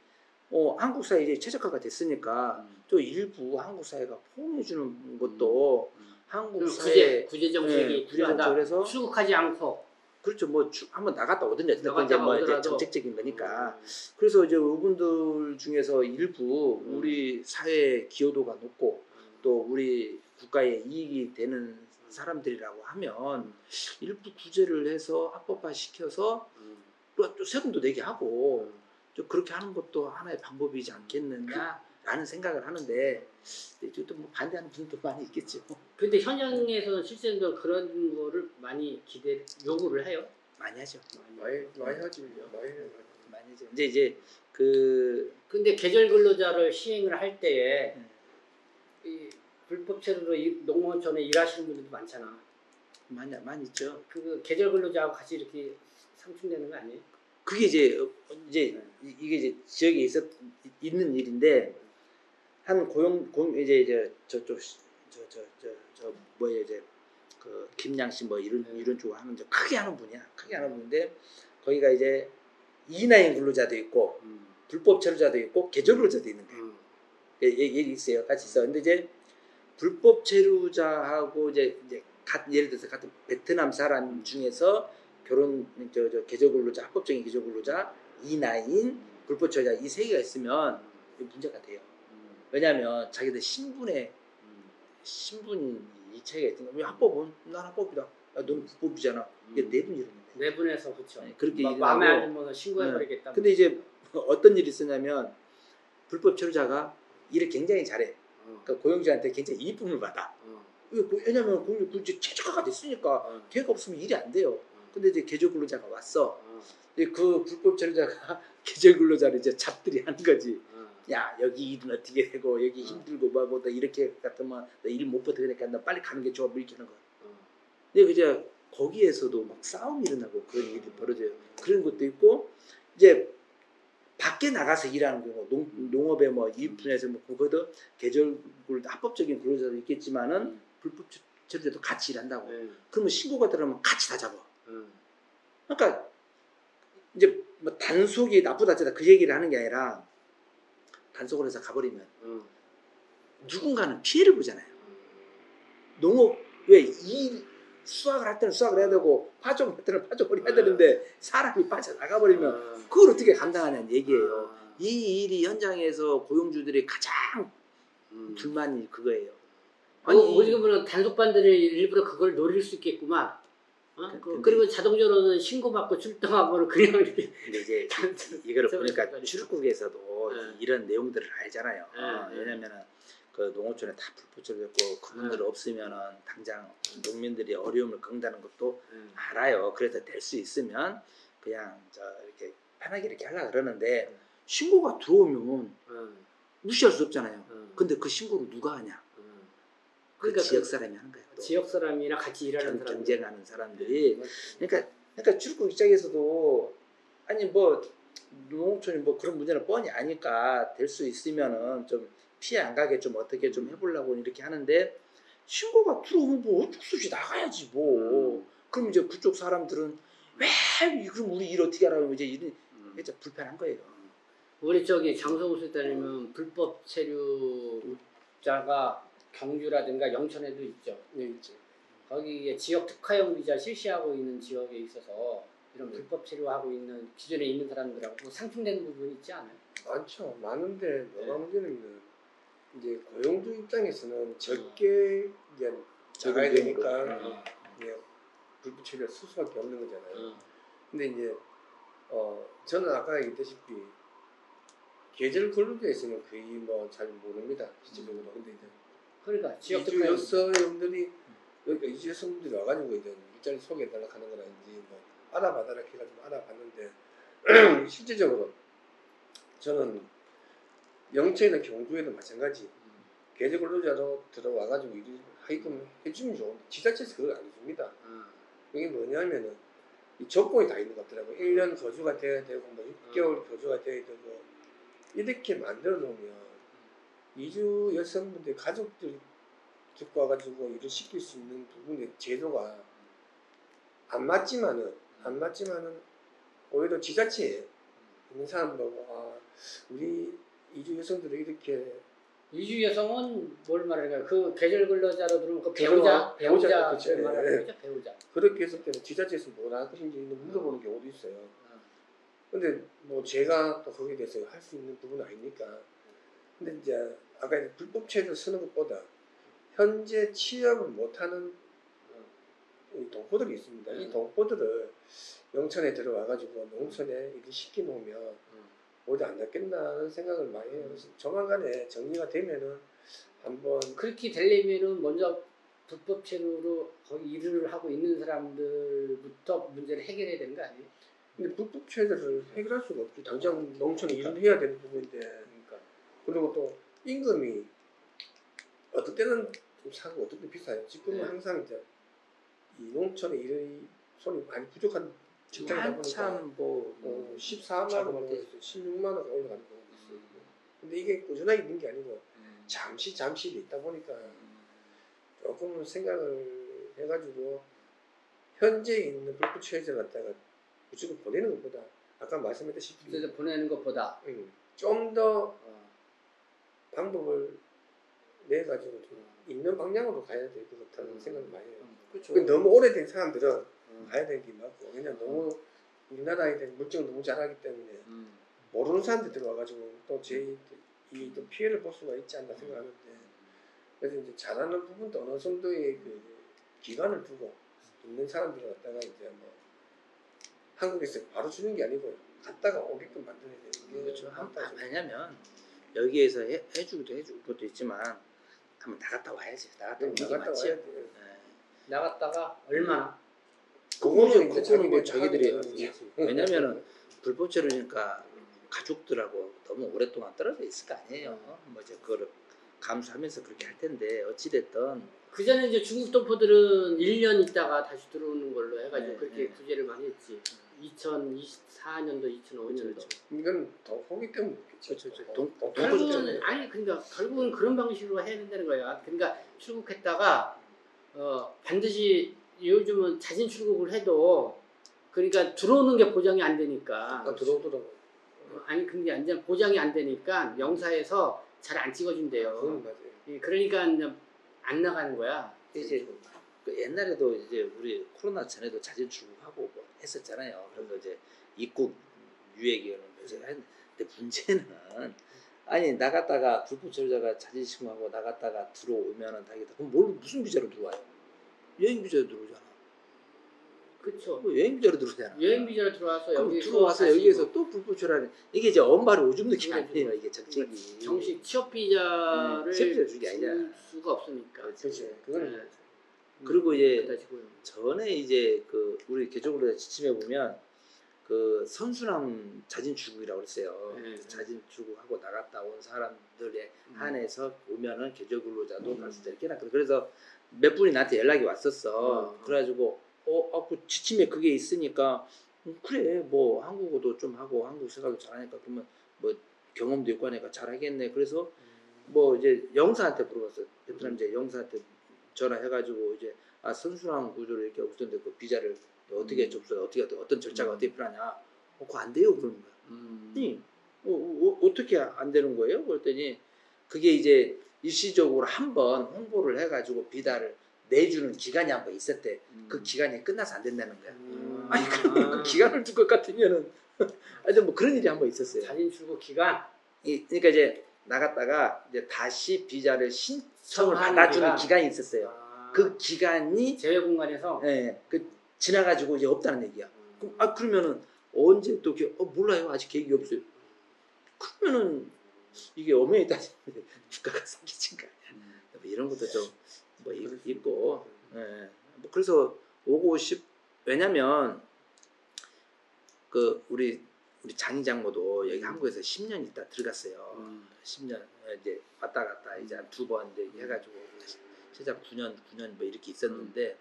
한국 사회에 이제 최적화가 됐으니까 또 일부 한국 사회가 포용해 주는 것도 한국 사회 구제 정책이 필요하다. 그래서 출국하지 않고 그렇죠. 뭐 한번 나갔다 오든지 어쨌든 이제 뭐 이제 정책적인 거니까. 그래서 이제 이분들 중에서 일부 우리 사회의 기여도가 높고 또 우리 국가에 이익이 되는 사람들이라고 하면 일부 구제를 해서 합법화 시켜서 또 세금도 내게 하고 좀 그렇게 하는 것도 하나의 방법이지 않겠느냐라는 생각을 하는데 이것도 뭐 반대하는 분도 많이 있겠죠. 근데 현장에서는 실제로 그런 거를 많이 요구를 해요. 많이 하죠. 많이 하지. 많이 하죠. 이제 근데 계절 근로자를 시행을 할 때에 이 불법 체류로 농어촌에 일하시는 분들도 많잖아. 많이 있죠. 그 계절 근로자하고 같이 이렇게 상충되는 거 아니에요? 그게 이제 이게 이제 지역에 있는 일인데 한 이제 저쪽 저 뭐야 이제 그 김양씨 뭐 이런 쪽을 하는 크게 하는 분이야. 크게 하는 분인데 거기가 이제 이나인 근로자도 있고 불법 체류자도 있고 계절 근로자도 있는 거예요. 얘기 있어요. 같이 있어. 근데 이제 불법 체류자하고 이제 예를 들어서 같은 베트남 사람 중에서 결혼 계절 근로자 합법적인 계절 근로자 이 나이인 불법 체류자 이 세 개가 있으면 문제가 돼요. 왜냐하면 자기들 신분 이 차이가 있던 왜 합법은 난 합법이다. 야, 너는 불법이잖아. 이게 내분 이러는 거예요. 내분에서 그렇죠. 그렇게 마음에 안 들면 신고해버리겠다. 근데 이제 어떤 일이 있었냐면 불법 체류자가 일을 굉장히 잘해. 그러니까 고용주한테 굉장히 이쁨을 받아. 왜냐면 고용주 최저가가 됐으니까 걔가 없으면 일이 안 돼요. 근데 이제 계절 근로자가 왔어. 근데 그 불법 체류자가 계절 근로자를 이제 잡들이 하는 거지. 야 여기 일은 어떻게 되고 여기 힘들고 뭐보다 이렇게 같으면 너 일 못 버티니까 너 빨리 가는 게 좋아 뭐 이렇게 하는 거야. 근데 이제 거기에서도 막 싸움이 일어나고 그런 일이 벌어져요. 그런 것도 있고 이제 밖에 나가서 일하는 경우 농업에 뭐 이분야에서 뭐 그것도 계절 합법적인 근로자도 있겠지만은 불법 체류자도 같이 일한다고. 그러면 신고가 들어가면 같이 다 잡아. 그러니까 이제 뭐 단속이 나쁘다 하다 그 얘기를 하는 게 아니라 단속을 해서 가버리면 누군가는 피해를 보잖아요. 농업 왜 이 수확을 할 때는 수확을 해야 되고 파종을 할 때는 파종을 해야 되는데 사람이 빠져나가버리면 그걸 어떻게 감당하냐는 얘기예요. 이 일이 현장에서 고용주들이 가장 불만이 그거예요. 아니 어떻게 보면 단속반들이 일부러 그걸 노릴 수 있겠구만. 그리고 자동적으로는 신고받고 출동하고는 그냥 이렇게. 근데 이제 이거를 보니까 출국에서도 이런 내용들을 알잖아요. 왜냐면은 그 농어촌에 다 불법적이었고 그분들 없으면은 당장 농민들이 어려움을 겪는다는 것도 알아요. 그래서 될 수 있으면 그냥 이렇게 편하게 이렇게 하려고 그러는데 신고가 들어오면 무시할 수 없잖아요. 근데 그 신고를 누가 하냐? 그러니까 지역 사람이 하는 거예요. 지역 사람이나 같이 일하는 사람, 경쟁하는 사람들이. 그러니까 출국 입장에서도 아니 뭐 농촌이 뭐 그런 문제는 뻔히 아니까 될 수 있으면은 좀 피해 안 가게 좀 어떻게 좀 해보려고 이렇게 하는데 신고가 들어오면 뭐 어쩔 수 없이 나가야지 뭐. 그럼 이제 그쪽 사람들은 왜 그럼 우리 일 어떻게 하라고 이제 이런 진짜 불편한 거예요. 우리 저기 장성우 다니면 불법 체류자가 경주라든가 영천에도 있죠. 네, 있죠. 거기에 지역 특화형 비자 실시하고 있는 지역에 있어서 이런 불법 체류하고 있는 기존에 있는 사람들하고 상충되는 부분이 있지 않아요? 많죠. 많은데 뭐가 문제는 이제 고용주 입장에서는 적게 이제 나가야 되니까 이제 불법 체류를 쓸 수밖에 없는 거잖아요. 근데 이제 저는 아까 얘기했다시피 계절 근로자에 있으면 거의 뭐 잘 모릅니다. 실질적으로. 근데 이제 그러니까 지역 이주 특화형 여성들이 여기 이주 여성들이 와가지고 이제 일자리 소개해달라 하는 거라든지 뭐 알아봐달라 해가지고 알아봤는데 실질적으로 저는 영천이나 경주에도 마찬가지 계절 근로자로 들어와가지고 일을 하게끔 해주면 좋은데 지자체에서 그걸 안 해줍니다. 이게 뭐냐면은 이 조건이 다 있는 것 같더라고요. 1년 거주가 돼야 되고 뭐 6개월 거주가 돼야 되고 이렇게 만들어 놓으면 이주 여성분들 가족들 듣고 와가지고 일을 시킬 수 있는 부분의 제도가 안 맞지만은 오히려 지자체에 있는 사람 보고 우리 이주 여성들을 이렇게 이주 여성은 뭘 말하는 거야? 그 계절 근로자로 들어오면 그 배우자 그렇죠. 말하는 거죠? 배우자. 그렇게 했을 때는 지자체에서 뭐라 할 것인지 물어보는 경우도 있어요. 근데 뭐 제가 또 거기에 대해서 할 수 있는 부분은 아니니까. 근데 이제 아까 불법 체류를 쓰는 것보다 현재 취업을 못하는 동포들이 있습니다. 이 동포들을 영천에 들어와가지고 농촌에 일을 시켜놓으면 오히려 안 낫겠다는 생각을 많이 해요. 그래서 조만간에 정리가 되면은 한번 그렇게 되려면은 먼저 불법 체류로 거기 일을 하고 있는 사람들부터 문제를 해결해야 되는 거 아니에요? 근데 불법 체류를 해결할 수가 없죠. 당장 농촌에 일을 해야 되는 부분인데. 그러니까. 그리고 또 임금이 어떨 때는 좀 사고 어떨 때 비싸요. 지금은 항상 이제 이 농촌에 일이 손이 많이 부족한 직장이다 보니까 한참 뭐 14만 원, 16만 원 올라가는 경우도 있어요. 근데 이게 꾸준하게 있는 게 아니고 잠시 있다 보니까 조금 생각을 해가지고 현재 있는 불법 체류자를 갖다가 무조건 보내는 것보다 아까 말씀했다시피 그래서 보내는 것보다 좀 더 방법을 내 가지고 좀 있는 방향으로 가야 될 것 같다는 생각을 많이 해요. 그렇죠. 너무 오래된 사람들은 가야 되는 게 맞고, 왜냐면 너무 우리나라에 대한 물정을 너무 잘하기 때문에 모르는 사람들 들어와가지고 또 또 피해를 볼 수가 있지 않나 생각하는데, 그래서 이제 잘하는 부분도 어느 정도의 그 기간을 두고 있는 사람들을 갖다가 이제 뭐 한국에서 바로 주는 게 아니고 갔다가 오게끔 만들어야 되는 게 그렇죠. 맞다. 왜냐면 여기에서 해주기도 해줄 것도 있지만 한번 나갔다 와야지. 나갔다 오는 게 나갔다 맞지. 와야 돼. 나갔다가 얼마나? 그거는 뭐 자기들이 하는 거지. 왜냐면은 불법 체류니까 가족들하고 너무 오랫동안 떨어져 있을 거 아니에요. 뭐 이제 그거를 감수하면서 그렇게 할 텐데 어찌 됐든 그 전에 이제 중국 동포들은 1년 있다가 다시 들어오는 걸로 해가지고 네, 그렇게 네. 구제를 많이 했지. 2024년도, 2005년도. 이건 더 호기 때문에 그렇죠. 결국은 아니 그러니까 결국은 그런 방식으로 해야 된다는 거야. 그러니까 출국했다가 반드시 요즘은 자진 출국을 해도 그러니까 들어오는 게 보장이 안 되니까. 들어오더라고. 아니 근데 완전 보장이 안 되니까 영사에서 잘 안 찍어준대요. 그건 맞아요. 예, 그러니까 이제 안 나가는 거야. 이제 그 옛날에도 이제 우리 코로나 전에도 자진 출국하고 뭐 했었잖아요. 그래서 이제 입국 유예기간을 이제 했는데 문제는 아니 나갔다가 불법 체류자가 자진 신고하고 나갔다가 들어오면은 다행이다. 그럼 무슨 비자로 들어와요? 여행 비자로 들어오잖아. 그렇죠. 여행 비자로 들어오잖아. 여행 비자로 들어와서 여기 들어와서 여기에서 또 불법 체류하는 이게 이제 엄발이 오줌 느낌 아니에요. 이게 정책이. 정식 취업 비자를 취업 비자 주는 게 아니잖아. 줄 수가 없으니까. 그렇지. 그건 네. 그리고 이제 그래가지고요. 전에 이제 그 우리 개정으로 지침해 보면 그 선순환 자진 출국이라고 그랬어요. 네. 자진 출국하고 나갔다 온 사람들에 한해서 오면은 계절 근로자도 갈 수 있다 이렇게 해놨거든. 그래서 몇 분이 나한테 연락이 왔었어. 그래가지고 그 지침에 그게 있으니까 그래 뭐 한국어도 좀 하고 한국 생활도 잘하니까 그러면 뭐 경험도 있고 하니까 잘하겠네. 그래서 뭐 이제 영사한테 물어봤어. 베트남 이제 영사한테 전화해가지고 이제 선순환 구조를 이렇게 하고 있는데 그 비자를 어떻게 접수해 어떤 절차가 어떻게 필요하냐? 그거 안 돼요 그러는 거야. 어떻게 안 되는 거예요? 그랬더니 그게 이제 일시적으로 한번 홍보를 해가지고 비자를 내주는 기간이 한 번 있었대. 그 기간이 끝나서 안 된다는 거야. 아니 그러면 그 기간을 둘 것 같으면은 하여튼 뭐 그런 일이 한 번 있었어요. 자진 출국 기간. 그러니까 이제 나갔다가 이제 다시 비자를 신청을 청하는 받아주는 기간이 있었어요. 아, 그 기간이 제외 공간에서 그 지나가지고 이제 없다는 얘기야. 그러면은 언제 또 몰라요. 아직 계획이 없어요. 그러면은 이게 엄연히 따지면 국가가 생기진 거 아니야. 뭐 이런 것도 좀 뭐 있고. 뭐 그래서 오고 왜냐면 그 우리 장인장모도 여기 한국에서 10년 있다 들어갔어요. 10년 이제 왔다 갔다 이제 한 2번 이제 해가지고 최장 9년 뭐 이렇게 있었는데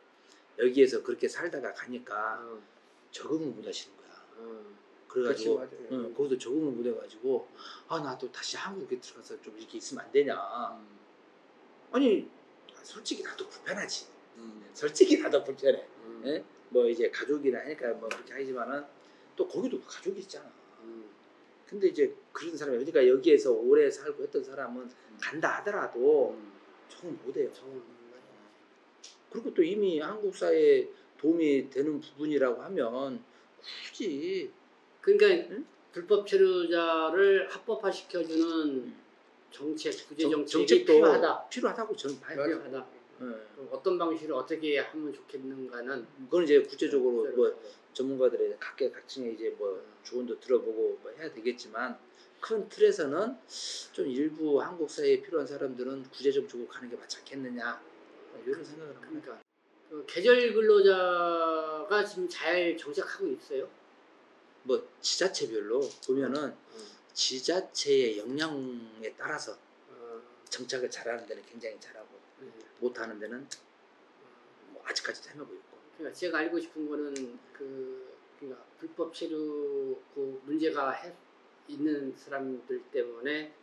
여기에서 그렇게 살다가 가니까 적응을 못 하시는 거야. 그래가지고 거기서 적응을 못 해가지고 나도 다시 한국에 들어가서 좀 이렇게 있으면 안 되냐. 아니 솔직히 나도 불편하지. 솔직히 나도 불편해. 예? 뭐 이제 가족이라 하니까 뭐 그렇게 하지만은 또 거기도 가족이 있잖아. 근데 이제 그런 사람이 그러니까 여기에서 오래 살고 했던 사람은 간다 하더라도 적응 못해요. 그리고 또 이미 한국 사회에 도움이 되는 부분이라고 하면 굳이 그러니까 불법 체류자를 합법화시켜주는 정책, 구제 정책이 필요하다고 저는 봐요. 필요하다. 그럼 어떤 방식으로 어떻게 하면 좋겠는가는 그건 이제 구체적으로 뭐 전문가들의 각계각층의 이제 뭐 조언도 들어보고 뭐 해야 되겠지만 큰 틀에서는 좀 일부 한국 사회에 필요한 사람들은 구제정책으로 가는 게 맞지 않겠느냐 이런 생각을 합니다. 그러니까 계절 근로자가 지금 잘 정착하고 있어요? 뭐 지자체별로 보면은 지자체의 역량에 따라서 정착을 잘하는 데는 굉장히 잘하고 못하는 데는 뭐 아직까지도 헤매고 있고. 그러니까 제가 알고 싶은 거는 그러니까 불법 체류 그 문제가 있는 사람들 때문에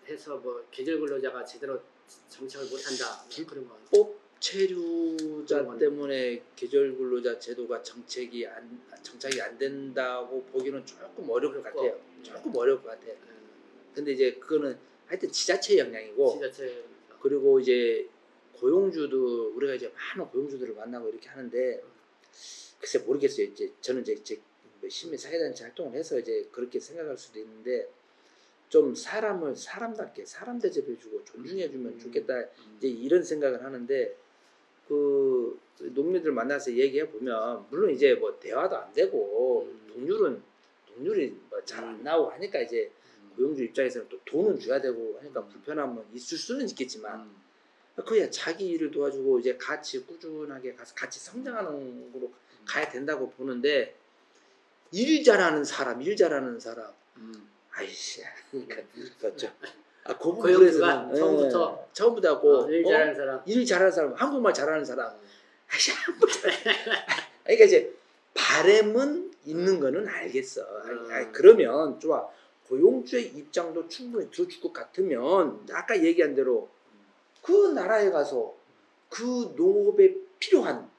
해서 뭐 계절 근로자가 제대로 정착을 못한다 그런 거. 불법 체류자 때문에 계절 근로자 제도가 정착이 안 된다고 보기는 조금 어려울 것 같아요. 조금 어려울 것 같아요. 근데 이제 그거는 하여튼 지자체 영향이고 지자체 그리고 이제 고용주도 우리가 이제 많은 고용주들을 만나고 이렇게 하는데 글쎄 모르겠어요. 이제 저는 이제 시민 사회단체 활동을 해서 이제 그렇게 생각할 수도 있는데 좀 사람을 사람답게 사람 대접해주고 존중해주면 좋겠다 이제 이런 생각을 하는데 그 농민들 만나서 얘기해 보면 물론 이제 뭐 대화도 안 되고 동률이 뭐 잘 안 나오고 하니까 이제 고용주 입장에서는 또 돈은 줘야 되고 하니까 불편함은 있을 수는 있겠지만 그야 자기 일을 도와주고 이제 같이 꾸준하게 가서 같이 성장하는 거로 가야 된다고 보는데 일 잘하는 사람 아이씨 그렇죠. 그 고용주가 부분에서는 처음부터 하고 일 잘하는 사람 일 잘하는 사람 한국말 잘하는 사람 아이씨 한국말 그러니까 이제 바램은 있는 거는 알겠어. 그러면 좋아. 고용주의 입장도 충분히 들어줄 것 같으면 아까 얘기한 대로 그 나라에 가서 그 농업에 필요한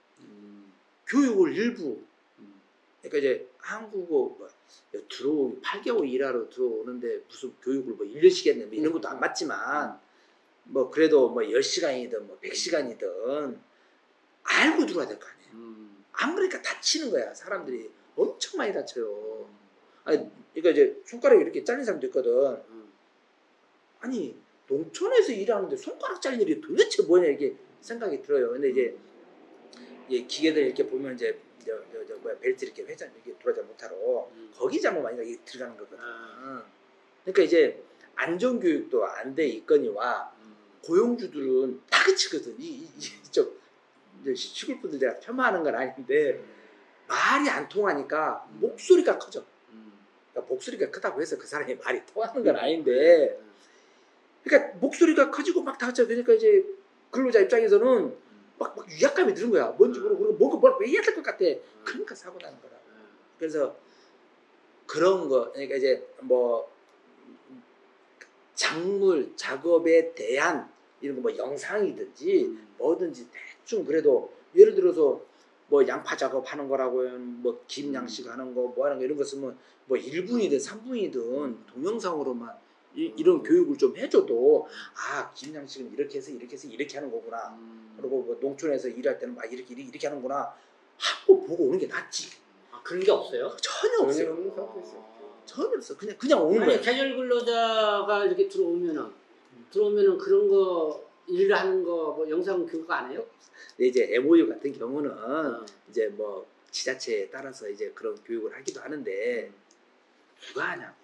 교육을 일부 그러니까 이제 한국어 들어 8개월 일하러 들어오는데 무슨 교육을 뭐 1년씩 했네 뭐 이런 것도 안 맞지만 뭐 그래도 뭐 10시간이든 뭐 100시간이든 알고 들어야 될 거 아니에요. 안 그러니까 다치는 거야. 사람들이 엄청 많이 다쳐요. 아니, 그러니까 이제 손가락이 이렇게 잘린 사람도 있거든. 아니 농촌에서 일하는데 손가락 잘린 일이 도대체 뭐냐 이게 생각이 들어요. 근데 이제 기계들 이렇게 보면 이제 벨트 이렇게 회전 이렇게 돌아가지 못하러 거기 잘못 많이 들어가는 거거든. 그러니까 이제 안전교육도 안 돼 있거니와 고용주들은 다 그치거든. 좀 시골 분들 제가 폄하하는 건 아닌데 말이 안 통하니까 목소리가 커져. 그러니까 목소리가 크다고 해서 그 사람이 말이 통하는 건 아닌데 그러니까 목소리가 커지고 막 다 그러니까 이제 근로자 입장에서는 막 위압감이 드는 거야. 뭔지 모르고 뭔가 왜 해야 될 것 같아. 그러니까 사고 나는 거라. 그래서 그런 거 그러니까 이제 뭐 작물 작업에 대한 이런 거 뭐 영상이든지 뭐든지 대충 그래도 예를 들어서 뭐 양파 작업하는 거라고 뭐 김양식 하는 거 뭐 하는 거 이런 거 쓰면 뭐 1분이든 3분이든 동영상으로만 이런 교육을 좀 해줘도 김양식은 이렇게 해서 이렇게 하는 거구나. 그리고 뭐 농촌에서 일할 때는 막 이렇게 하는구나 하고 보고 오는 게 낫지. 그런 게 없어요? 전혀 없어요. 전혀 없어. 그냥 오는 거야. 계절 근로자가 이렇게 들어오면은 그런 거 일을 하는 거 뭐 영상 교육 안 해요? 근데 이제 MOU 같은 경우는 이제 뭐 지자체에 따라서 이제 그런 교육을 하기도 하는데 누가 하냐고.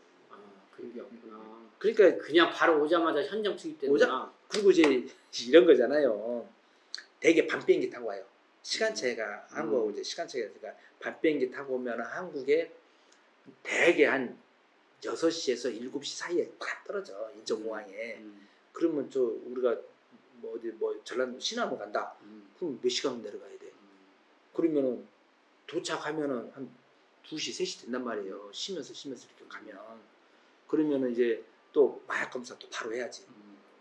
그런 게 없구나. 그러니까 그냥 바로 오자마자 현장 투입되구나. 그리고 이제 이런 거잖아요. 대개 밤 비행기 타고 와요. 시간차가 한국하고 이제 시간차가 있으니까 밤 비행기 타고 오면 한국에 대개 한 6시에서 7시 사이에 딱 떨어져. 인천공항에. 그러면 우리가 뭐 어디 뭐 전라도 신안으로 간다. 그럼 몇 시간 내려가야 돼. 그러면은 도착하면은 한 2시, 3시 된단 말이에요. 쉬면서 이렇게 가면. 그러면은 이제 또 마약 검사 또 바로 해야지.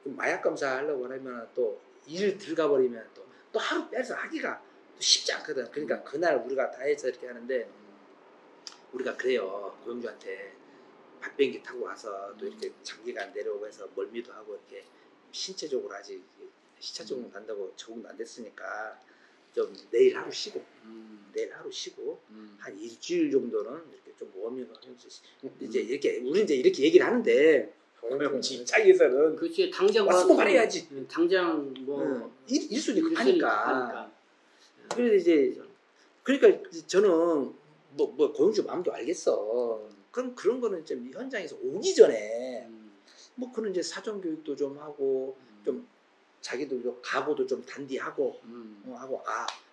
그럼 마약 검사 하려고 하면 또 일 들어가 버리면 또 하루 빼서 하기가 또 쉽지 않거든. 그러니까 그날 우리가 다 해서 이렇게 하는데 우리가 그래요. 고용주한테 밤비행기 타고 와서 또 이렇게 장기간 내려오고 해서 멀미도 하고 이렇게 신체적으로 아직 시차 적응 간다고 적응도 안 됐으니까 좀 내일 하루 쉬고 한 일주일 정도는 이렇게 좀 워밍을 하면서 이제 이렇게 우리 이제 이렇게 얘기를 하는데 고용주 입장에서는 그렇지 당장 왔으면 말해야지. 당장 뭐 일순위 급하니까. 그래서 이제 그러니까 저는 뭐 고용주 마음도 알겠어. 그럼 그런 거는 좀 현장에서 오기 전에 뭐 그런 이제 사전 교육도 좀 하고 좀 자기도 좀 각오도 좀 단디하고 하고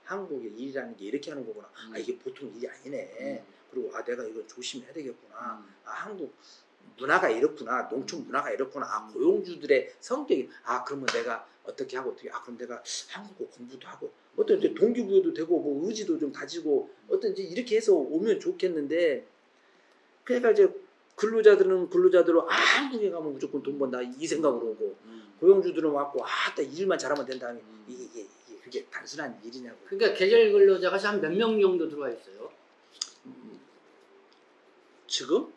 한국의 일이라는 게 이렇게 하는 거구나. 이게 보통 일이 아니네. 그리고 내가 이거 조심해야 되겠구나. 한국 문화가 이렇구나. 농촌 문화가 이렇구나. 고용주들의 성격이 그러면 내가 어떻게 그럼 내가 한국어 공부도 하고 어떤 이제 동기부여도 되고 뭐 의지도 좀 다지고 어떤 이제 이렇게 해서 오면 좋겠는데 그러니까 이제 근로자들은 한국에 가면 무조건 돈 번다 이 생각으로 오고 고용주들은 왔고 일만 잘하면 된다면 이게 그게 단순한 일이냐고. 그러니까 계절 근로자가 한 몇 명 정도 들어와 있어요? 지금?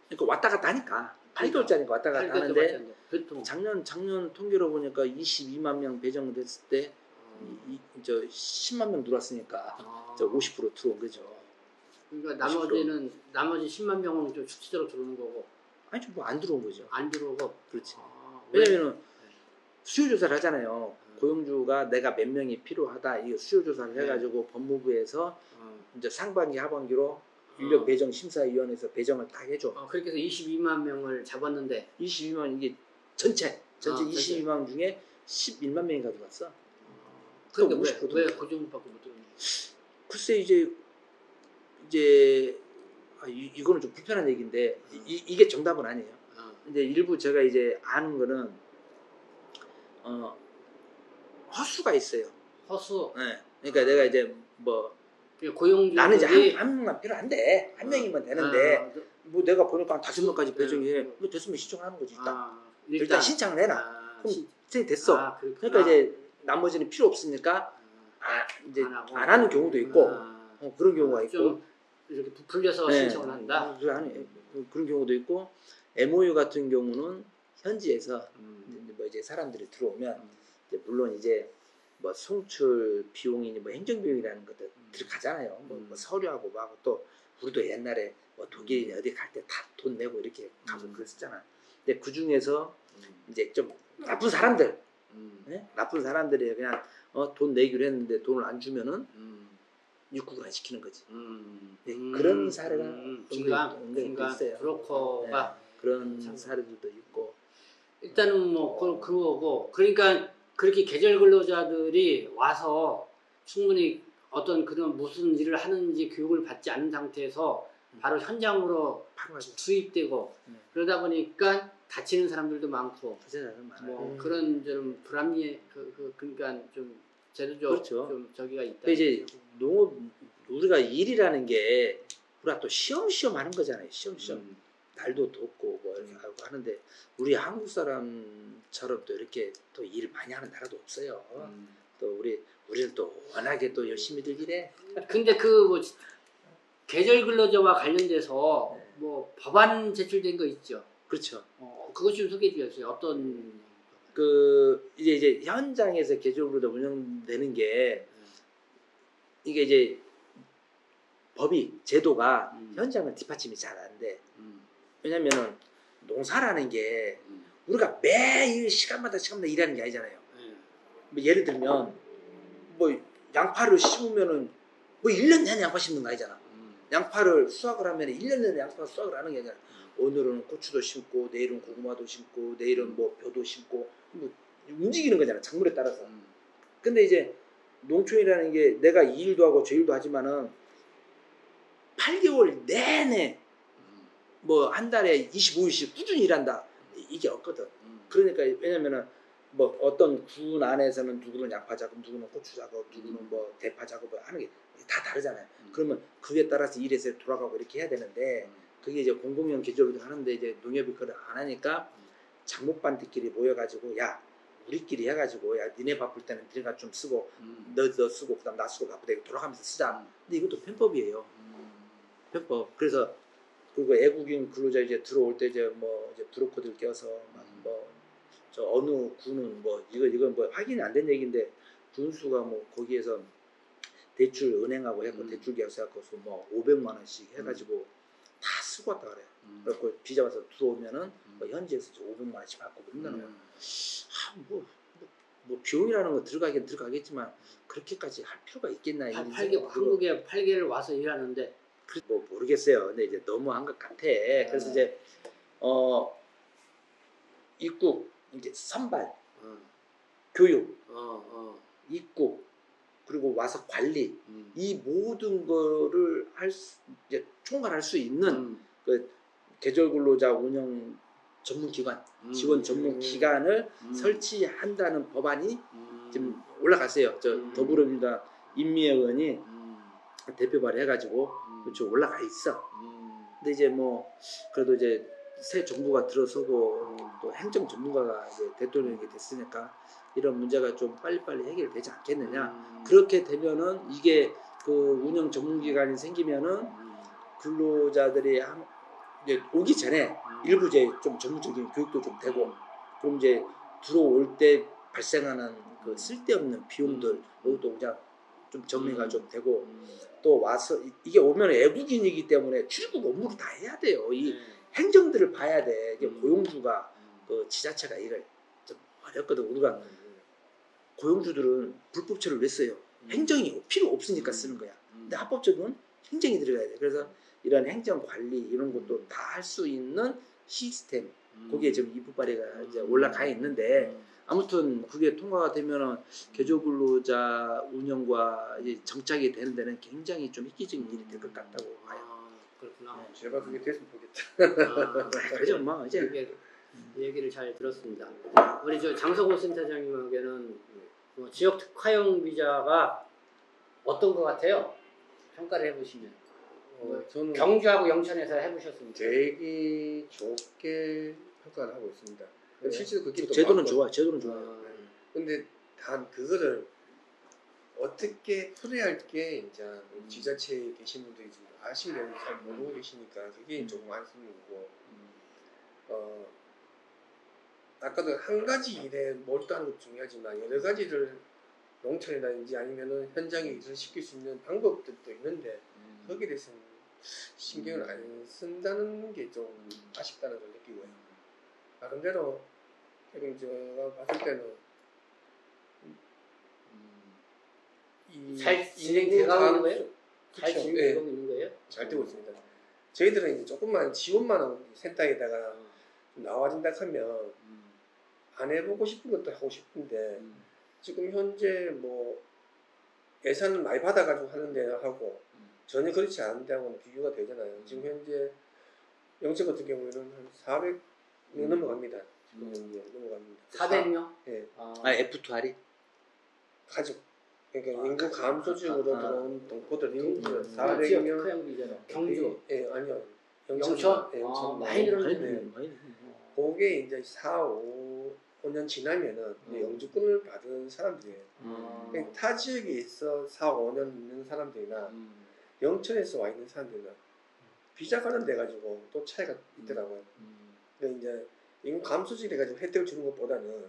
그러니까 왔다 갔다 하니까 8개월짜리니까 왔다 갔다 하는데 보통 작년 통계로 보니까 22만 명 배정됐을 때 저 10만 명 들어왔으니까 저 50% 들어온 거죠. 그러니까 50%. 나머지 10만 명은 좀 축치적으로 들어오는 거고 아니 뭐 안 들어온 거죠. 안 들어오고 그렇지. 왜? 왜냐면은 수요 조사를 하잖아요. 고용주가 내가 몇 명이 필요하다. 이거 수요 조사를 해가지고 법무부에서 이제 상반기 하반기로 인력 배정 심사위원회에서 배정을 다 해줘. 그렇게 해서 22만 명을 잡았는데 22만 이게 전체 22만 명 중에 11만 명이 가져갔어. 그런데 왜 고정밖에 못 들어오는 거야? 글쎄 이거는 좀 불편한 얘기인데 이게 정답은 아니에요. 근데 일부 제가 이제 아는 거는 허수가 있어요. 허수. 네. 그러니까 내가 이제 뭐 고용주들이 나는 이제 한 명만 필요한데 한 명이면 되는데 뭐 내가 보니까 5명까지 배정해. 뭐 됐으면 신청하는 거지 일단 신청을 해라. 그럼 신청이 됐어. 그러니까 이제 나머지는 필요 없으니까 이제 안 하는 경우도 있고 그런 경우가 있고 좀 이렇게 부풀려서 신청을 한다. 그런 경우도 있고 MOU 같은 경우는 현지에서 뭐 이제 사람들이 들어오면 이제 물론 이제 뭐 송출 비용이니 뭐 행정 비용이라는 것들 들어가잖아요. 뭐 서류하고 막 또 우리도 옛날에 뭐 독일이나 어디 갈 때 다 돈 내고 이렇게 가고 그랬었잖아. 근데 그 중에서 이제 좀 나쁜 사람들, 네? 나쁜 사람들이 그냥 돈 내기로 했는데 돈을 안 주면은 육국을 안 시키는 거지. 네, 그런 사례가 중간 있어요. 브로커가 네, 그런 사례들도 있고. 일단은 뭐 그거고 그러니까 그렇게 계절 근로자들이 와서 충분히 어떤 그런 무슨 일을 하는지 교육을 받지 않은 상태에서 바로 현장으로 투입되고 그러다 보니까 다치는 사람들도 많고 뭐 그런 좀 불합리 그러니까 좀 제도적 그렇죠. 좀 저기가 있다. 이제 농업 우리가 일이라는 게 우리가 또 시험시험 하는 거잖아요. 시험시험 날도 덥고 뭐 이렇게 하고 하는데 우리 한국 사람처럼 또 이렇게 또 일 많이 하는 나라도 없어요. 또 우리는 또 워낙에 또 열심히들 일해. 근데 그 뭐 계절 근로자와 관련돼서 뭐 법안 제출된 거 있죠. 그렇죠. 그것 좀 소개해 주세요. 어떤 이제 현장에서 계절 근로자 운영되는 게 이게 이제 법이 제도가 현장은 뒷받침이 잘 안 돼. 왜냐면은 농사라는 게 우리가 매일 시간마다 일하는 게 아니잖아요. 뭐 예를 들면 뭐 양파를 심으면은 뭐 1년 내내 양파 심는 거 아니잖아. 양파를 수확을 하면 1년 내내 양파 수확을 하는 게 아니라 오늘은 고추도 심고 내일은 고구마도 심고 내일은 뭐 벼도 심고 뭐 움직이는 거잖아. 작물에 따라서. 근데 이제 농촌이라는 게 내가 이 일도 하고 저 일도 하지만은 8개월 내내 뭐 한 달에 25일씩 꾸준히 일한다. 이게 없거든. 그러니까 왜냐면은 뭐 어떤 군 안에서는 누구는 양파 작업, 누구는 고추 작업, 누구는 뭐 대파 작업을 하는 게 다 다르잖아요. 그러면 그에 따라서 일에서 돌아가고 이렇게 해야 되는데 그게 이제 공공연 계절로 하는데 이제 농협이 그걸 안 하니까 장목반들끼리 모여가지고 야 우리끼리 해가지고 야 니네 바쁠 때는 니네가 좀 쓰고 너 쓰고 그다음 나 쓰고 바쁘다 이거 돌아가면서 쓰자. 근데 이것도 편법이에요. 편법. 그래서 그리고 애국인 근로자 이제 들어올 때 이제 뭐 이제 브로커들 껴서 뭐 저 어느 군은 뭐 이건 뭐 확인이 안 된 얘기인데 군수가 뭐 거기에서 대출 은행하고 해서 대출 계약서 해서 뭐 500만 원씩 해가지고 다 쓰고 왔다 그래요. 그래서 비자 와서 들어오면은 뭐 현지에서 500만 원씩 받고 그런다는 거예요. 뭐 비용이라는 거 들어가긴 들어가겠지만 그렇게까지 할 필요가 있겠나? 한국에 8개를 와서 일하는데 뭐 모르겠어요. 근데 이제 너무한 것 같아. 그래서 이제 입국 이제 선발, 교육, 입국 그리고 와서 관리 이 모든 거를 이제 총괄할 수 있는 그 계절 근로자 운영 전문기관, 지원 전문기관을 설치한다는 법안이 지금 올라갔어요. 저 더불어민주당 임미애 의원이 대표 발의해가지고 지금 올라가 있어. 근데 이제 뭐 그래도 이제 새 정부가 들어서고 또 행정 전문가가 이제 대통령이 됐으니까 이런 문제가 좀 빨리빨리 해결되지 않겠느냐. 그렇게 되면은 이게 그 운영 전문기관이 생기면은 근로자들이 이제 오기 전에 일부 이제 좀 전문적인 교육도 좀 되고 그럼 이제 들어올 때 발생하는 그 쓸데없는 비용들 이것도 그냥 좀 정리가 좀 되고 또 와서 이게 오면 외국인이기 때문에 출국 업무를 다 해야 돼요. 이 행정들을 봐야 돼. 이게 고용주가 그 지자체가 이걸 좀 어렵거든. 우리가 고용주들은 불법체를 왜 써요? 행정이 필요 없으니까 쓰는 거야. 근데 합법적인 행정이 들어가야 돼. 그래서 이런 행정 관리 이런 것도 다 할 수 있는 시스템 거기에 지금 이부 발의가 이제 올라가 있는데 아무튼 그게 통과가 되면은 개조근로자 운영과 이제 정착이 되는 데는 굉장히 좀 획기적인 일이 될 것 같다고 봐요. 아, 그렇구나. 제발 그게 됐으면 좋겠다. 그죠, 뭐 이제 얘기를 잘 들었습니다. 우리 저 장성호 센터장님에게는 뭐 지역 특화형 비자가 어떤 것 같아요? 평가를 해보시면. 저는 경주하고 영천에서 해보셨습니까? 되게 좋게 평가를 하고 있습니다. 그래요? 실제로 그게 제도는 좋아, 제도는 좋아요. 근데 단 그거를 어떻게 풀어야 할 게 이제 지자체에 계신 분들이 좀 아시면 잘 모르고 계시니까 그게 조금 아쉬움이고 아까도 한 가지 일에 몰두하는 것도 중요하지만 여러 가지를 농촌이라든지 아니면은 현장에 일을 시킬 수 있는 방법들도 있는데 거기에 대해서는 신경을 안 쓴다는 게 좀 아쉽다는 걸 느끼고요. 나름대로 지금 제가 봤을 때는 잘 진행되고 있는 거예요? 잘 진행되고 있는 거예요? 잘 되고 있습니다. 저희들은 이제 조금만 지원만 센터에다가 좀 나와준다 하면 안 해보고 싶은 것도 하고 싶은데 지금 현재 뭐 예산을 많이 받아가지고 하는 데 하고 전혀 그렇지 않은 데하고는 비교가 되잖아요. 지금 현재 영천 같은 경우에는 한 400명 넘어갑니다. 지금 현재 넘어갑니다. 400명? 예. F2R이? 가족. 그러니까 인구 감소 지역으로 들어온 동포들이 지역 400명. 특화형 비자로. 경주. 예, 아니요. 영천? 예, 영천. 많이 늘었네. 그게 이제 4, 5년 지나면은 영주권을 받은 사람들이에요. 타 지역에 있어 4, 5년 있는 사람들이나 영천에서 와 있는 사람들이나 비자 관련돼 가지고 또 차이가 있더라고요. 근데 이제 인구 감소지대 가지고 혜택을 주는 것보다는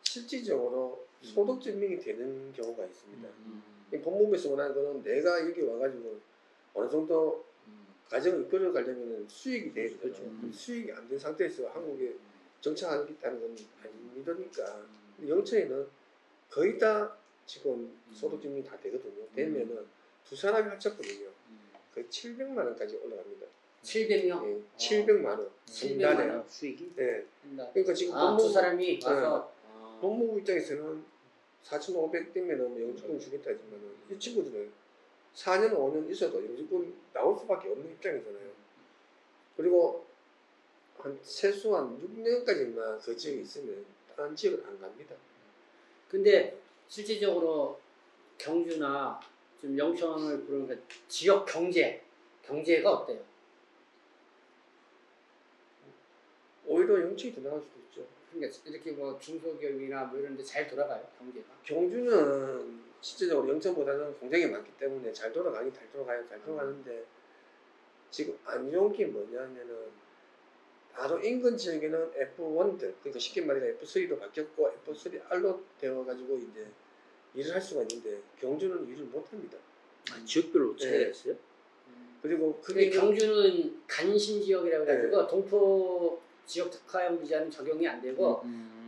실질적으로 소득 증명이 되는 경우가 있습니다. 법무부에서 원하는 거는 내가 여기 와가지고 어느 정도 가정을 이끌어 가려면 수익이 돼야 되죠. 수익이 안 된 상태에서 한국에 정착하겠다는 건 아니니까 영천에는 거의 다 지금 소득 증명이 다 되거든요. 되면은 두 사람이 합쳤거든요. 거의 700만 원까지 올라갑니다. 700명? 예, 700만 원. 700만 원 수익이? 네. 그러니까 지금 두 사람이 와서 법무부 입장에서는 4,500 되면은 영주권 주겠다 하지만은 이 친구들은 4년, 5년 있어도 영주권 나올 수밖에 없는 입장이잖아요. 그리고 한 최소한 6년까지만 그 지역에 있으면 다른 지역을 안 갑니다. 근데 실질적으로 경주나 좀 영천을 부르는 지역 경제가 어때요? 오히려 영천이 더 나을 수도 있죠. 그러니까 이렇게 뭐 중소기업이나 뭐 이런 데 잘 돌아가요, 경제가? 경주는 실질적으로 영천보다는 공장이 많기 때문에 잘 돌아가는데 지금 안 좋은 게 뭐냐면은 바로 인근 지역에는 F1들, 그러니까 쉽게 말해서 F3로 바뀌었고 F3R로 되어가지고 이제 일을 할 수가 있는데 경주는 일을 못합니다. 지역별로 차이가 있어요? 그리고 그게 경주는 간신 지역이라고 해가지고 동포 지역 특화형 비자는 적용이 안 되고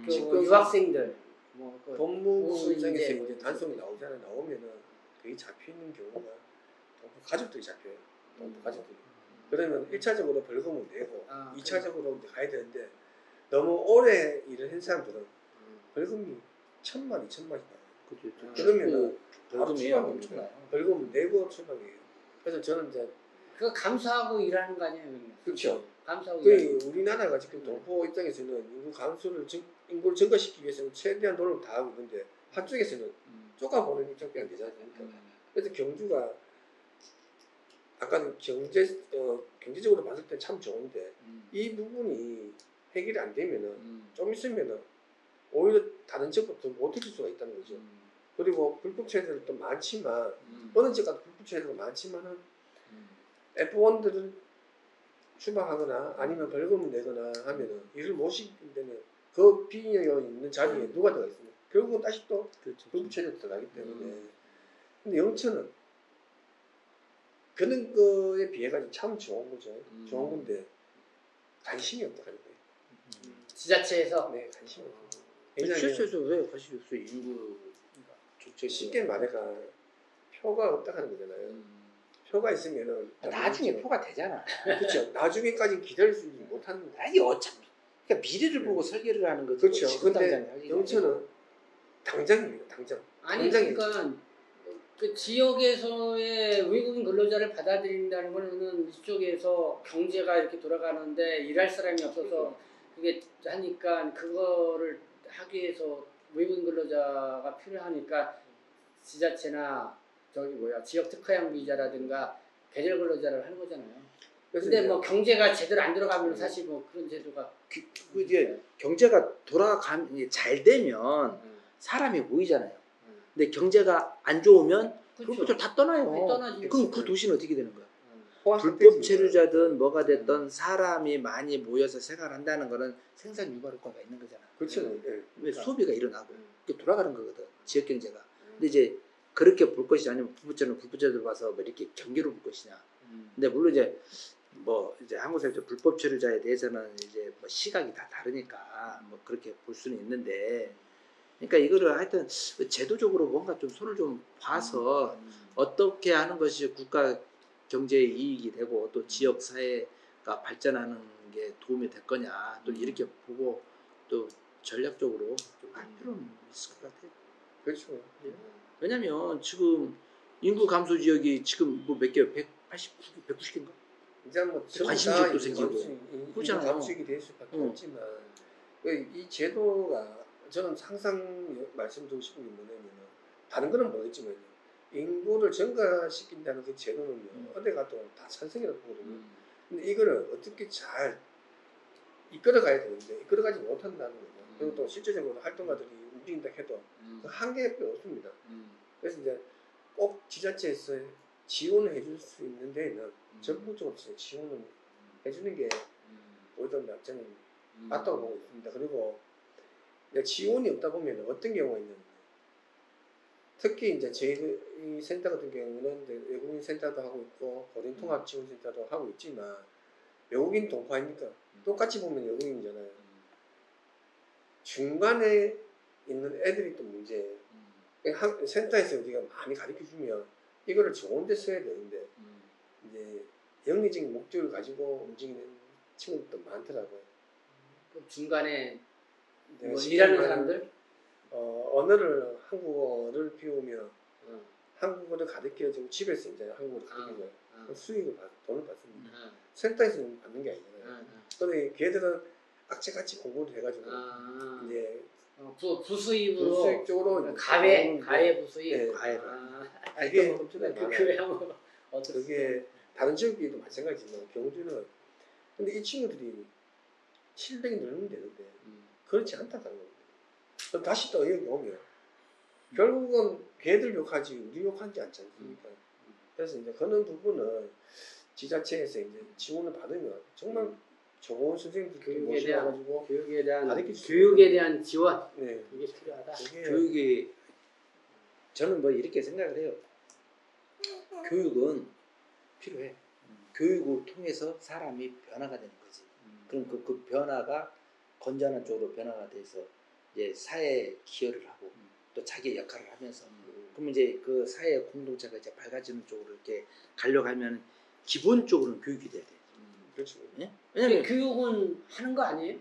그 유학생들 그 법무부 입장에서 이제 단속이 나오면은 그게 잡히는 경우가 동포 가족들이 잡혀요. 동포 가족들이. 그러면 1차적으로 벌금을 내고 2차적으로 이제 가야 되는데 너무 오래 일을 한 사람들은 벌금이 1,000만, 2,000만이 나와요. 그러면은 벌금이 엄청나요. 벌금 내고 출발이에요. 그래서 저는 이제 그거 감수하고 일하는 거 아니에요? 그렇죠. 감수하고 우리나라가 지금 동포 입장에서는 인구 감소를 인구를 증가시키기 위해서는 최대한 노력을 다 하고 있는데 한쪽에서는 쫓아보는 입장밖에 안 되지 않습니까? 그래서 경주가 아까는 경제적으로 봤을 때 참 좋은데 이 부분이 해결이 안 되면은 좀 있으면은 오히려 다른 지역부터 못 해줄 수가 있다는 거죠. 그리고 불법 체류도 많지만 어느 지역가도 불법 체류가 많지만은 F1들을 추방하거나 아니면 벌금을 내거나 하면은 일을 못 시키는 데는 그 비인력 있는 자리에 누가 들어가겠습니까? 결국은 다시 또 그렇죠. 불법체류 들어가기 때문에. 근데 영천은 그런 거에 비해가지고 참 좋은 거죠. 좋은 건데 관심이 없다는 거예요. 지자체에서 네, 관심이 없어요. 왜냐면 실제로 왜 관심이 없어요? 인구 쉽게 말해가 표가 없다 하는 거잖아요. 표가 있으면은 나중에 표가 되잖아. 그렇죠. 나중에까지 기다릴 수 못하는 거예요. 아니 어차피 그러니까 미래를 보고 설계를 하는 거지. 그렇죠. 지금 근데 당장에 할 일이 영천은 아니고. 당장입니다. 당장. 아니 그러니까 그 지역에서의 외국인 근로자를 받아들인다는 거는 이쪽에서 경제가 이렇게 돌아가는데 일할 사람이 없어서 그게 하니까 그거를 하기 위해서 외국인 근로자가 필요하니까 지자체나 저기 지역 특화형 비자라든가 계절 근로자를 하는 거잖아요. 근데 뭐 경제가 제대로 안 들어가면 사실 뭐 그런 제도가 그 이제 경제가 잘 되면 사람이 모이잖아요. 근데 경제가 안 좋으면 그렇죠. 다 떠나요. 네, 떠나지. 그럼 그 도시는 어떻게 되는 거야? 포함 불법 체류자든 뭐가 됐든 사람이 많이 모여서 생활한다는 거는 생산 유발 효과가 있는 거잖아. 그렇죠. 네. 왜 소비가 일어나고 이렇게 돌아가는 거거든. 지역 경제가. 근데 이제 그렇게 볼 것이 아니면 불법체류자들 와서 뭐 이렇게 경계로 볼 것이냐. 근데 물론 이제 이제 한국사회에서 불법 체류자에 대해서는 이제 뭐 시각이 다 다르니까 뭐 그렇게 볼 수는 있는데, 그러니까 이거를 하여튼 제도적으로 뭔가 좀 손을 좀 봐서 어떻게 하는 것이 국가 경제에 이익이 되고 또 지역 사회가 발전하는 게 도움이 될 거냐 또 이렇게 보고 또 전략적으로 좀 할 필요는 있을 것 같아요. 그렇죠. 왜냐면 지금 인구 감소 지역이 지금 뭐 몇 개, 189, 190개인가? 이제 뭐 관심족도 생기고 그렇잖아요. 감축이 될 수밖에 없지만 이 제도가 저는 항상 말씀드리고 싶은 게 뭐냐면 다른 거는 모르겠지만 인구를 증가시킨다는 그 제도는요 어디 가도 다 찬성이라고 보거든요. 근데 이거를 어떻게 잘 이끌어가야 되는데 이끌어가지 못한다는 거죠. 그리고 또 실제적으로 활동가들이 움직인다 해도 그 한계가 없습니다. 그래서 이제 꼭 지자체에서 지원을 해줄 수 있는 데에는 전국적으로 지원을 해주는 게 오히려 저는 맞다고 보고 있습니다. 그리고 지원이 없다 보면 어떤 경우가 있냐면 특히 이제 저희 센터 같은 경우는 외국인 센터도 하고 있고 고린 통합 지원 센터도 하고 있지만 외국인 동파니까 똑같이 보면 외국인이잖아요. 중간에 있는 애들이 또 문제예요. 센터에서 우리가 많이 가르쳐 주면 이거를 좋은 데 써야 되는데 이제 영리적인 목적을 가지고 움직이는 친구들도 많더라고요. 중간에 뭐 일하는 사람들? 언어를 한국어를 배우면 한국어를 가르쳐주고 집에서 이제 한국어를 가르쳐줘요. 수익을 돈을 받습니다. 센터에서는 받는 게 아니잖아요. 근데 걔들은 악착같이 공부를 해가지고 이제 부수입으로 쪽으로 가외 부수입. 네, 가외로. 이게 엄청나게 교회하고 그게 다른 지역도 마찬가지지만 경주는 근데 이 친구들이 실력이 늘면 되는데 그렇지 않다는 겁니다. 그럼 다시 또 여기 오면 결국은 걔들 욕하지 우리 욕하지 않지 않습니까? 그래서 이제 그런 부분은 지자체에서 이제 지원을 받으면 정말 좋은 선생님들 모셔가지고 교육에 대한 지원 네. 이게 필요하다. 교육이 저는 뭐 이렇게 생각을 해요. 교육은 필요해. 교육을 통해서 사람이 변화가 되는 거지. 그럼 그 변화가 건전한 쪽으로 변화가 돼서 이제 사회에 기여를 하고 또 자기의 역할을 하면서 그럼 이제 그 사회 공동체가 이제 밝아지는 쪽으로 이렇게 가려가면 기본적으로는 교육이 돼야 돼. 그렇죠. 예? 왜냐면 교육은 하는 거 아니에요?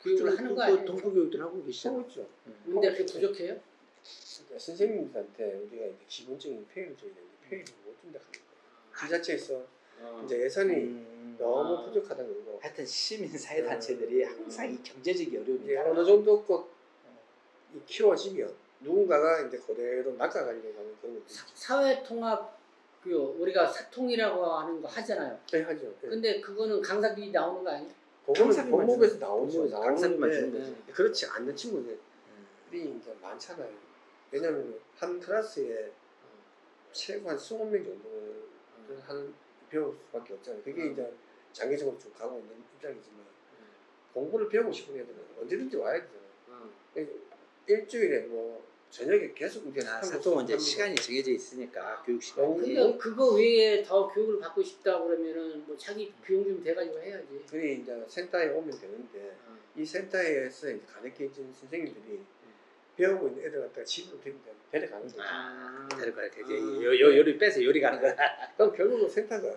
교육을 하는 거 아니에요? 동포 교육들 하고 계시잖아요. 있죠. 근데 그게 부족해요? 그러니까 선생님들한테 우리가 이제 기본적인 페이를 줘야 되는데 페이를 못 준다 하는 거예요. 지자체에서 이제 예산이 너무 부족하다는 거고. 하여튼 시민 사회 단체들이 항상 이 경제적인 어려움이 어느 정도 꼭 키워지면 누군가가 이제 그대로 낚아가려고 하는 그런 것도 있죠. 사회 통합 우리가 사통이라고 하는 거 하잖아요. 네, 하죠. 네. 근데 그거는 강사비 나오는 거 아니에요? 그거는 법목에서 나오죠. 강사비만 주는 거지. 그렇지 않는 친구들이 이제 많잖아요. 왜냐면 한 클래스에 최고 한 20명 정도를 하는 배울 수밖에 없잖아요. 그게 이제 장기적으로 쭉 가고 있는 입장이지만 공부를 배우고 싶은 애들은 언제든지 와야 되잖아. 어. 일주일에 뭐 저녁에 계속 이제 사통은 이제 시간이 정해져 있으니까 교육 시간이. 근데 그거 외에 더 교육을 받고 싶다 그러면은 뭐 자기 비용 좀 돼가지고 해야지. 그게 이제 센터에 오면 되는데 이 센터에서 이제 가르쳐준 선생님들이 배우고 있는 애들 갖다가 집으로 데려가는 거야. 데려가야 되지. 요리 빼서 요리 가는 거야. 그럼 결국은 센터가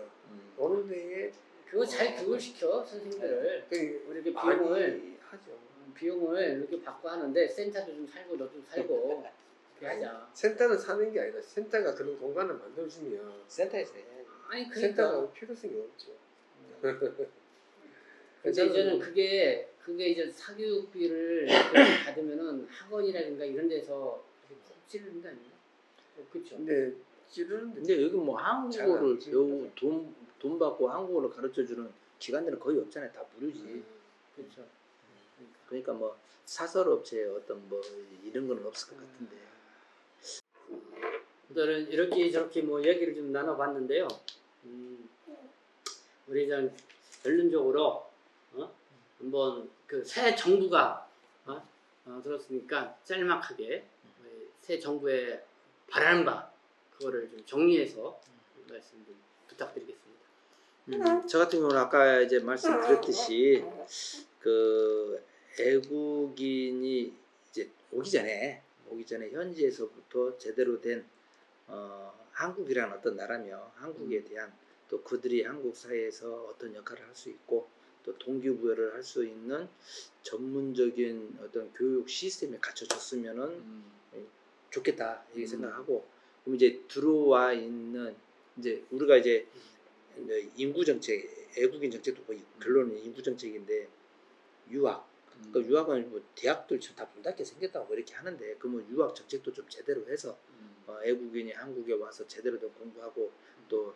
오는 데에 그거 잘 교육시켜 선생님들을. 우리 이렇게 비용을 하죠. 비용을 이렇게 받고 하는데 센터도 좀 살고 너도 살고 이렇게 하자. 센터는 사는 게 아니라 센터가 그런 공간을 만들어주면 센터에서 해야지. 아니 그러니까. 센터가 필요성이 없죠. 근데 이제는 그게 이제 사교육비를 그렇게 받으면은 학원이라든가 이런 데서 콕 찌르는 거 아니에요? 그렇죠. 근데 찌르는데 근데 여기 뭐 한국어를 잘 배우고 돈 받고 한국어를 가르쳐 주는 기관들은 거의 없잖아요. 다 무료지. 그렇죠. 그러니까 뭐 사설 업체에 어떤 뭐 이런 건 없을 것 같은데. 오늘은 이렇게 저렇게 뭐 얘기를 좀 나눠봤는데요. 우리 전 결론적으로 한번 그 새 정부가 들었으니까 짤막하게 새 정부의 바라는 바 그거를 좀 정리해서 말씀 좀 부탁드리겠습니다. 저 같은 경우는 아까 이제 말씀드렸듯이 그 애국인이 이제 오기 전에 현지에서부터 제대로 된 한국이라는 어떤 나라며 한국에 대한 또 그들이 한국 사회에서 어떤 역할을 할 수 있고 또 동기부여를 할 수 있는 전문적인 어떤 교육 시스템이 갖춰졌으면은 좋겠다 이렇게 생각하고, 그럼 이제 들어와 있는 이제 우리가 이제 인구 정책, 애국인 정책도 거의 결론은 인구 정책인데 유학, 그러니까 유학은 뭐 대학들 지금 다 문 닫게 생겼다고 이렇게 하는데 그러면 유학 정책도 좀 제대로 해서 애국인이 한국에 와서 제대로 좀 공부하고 또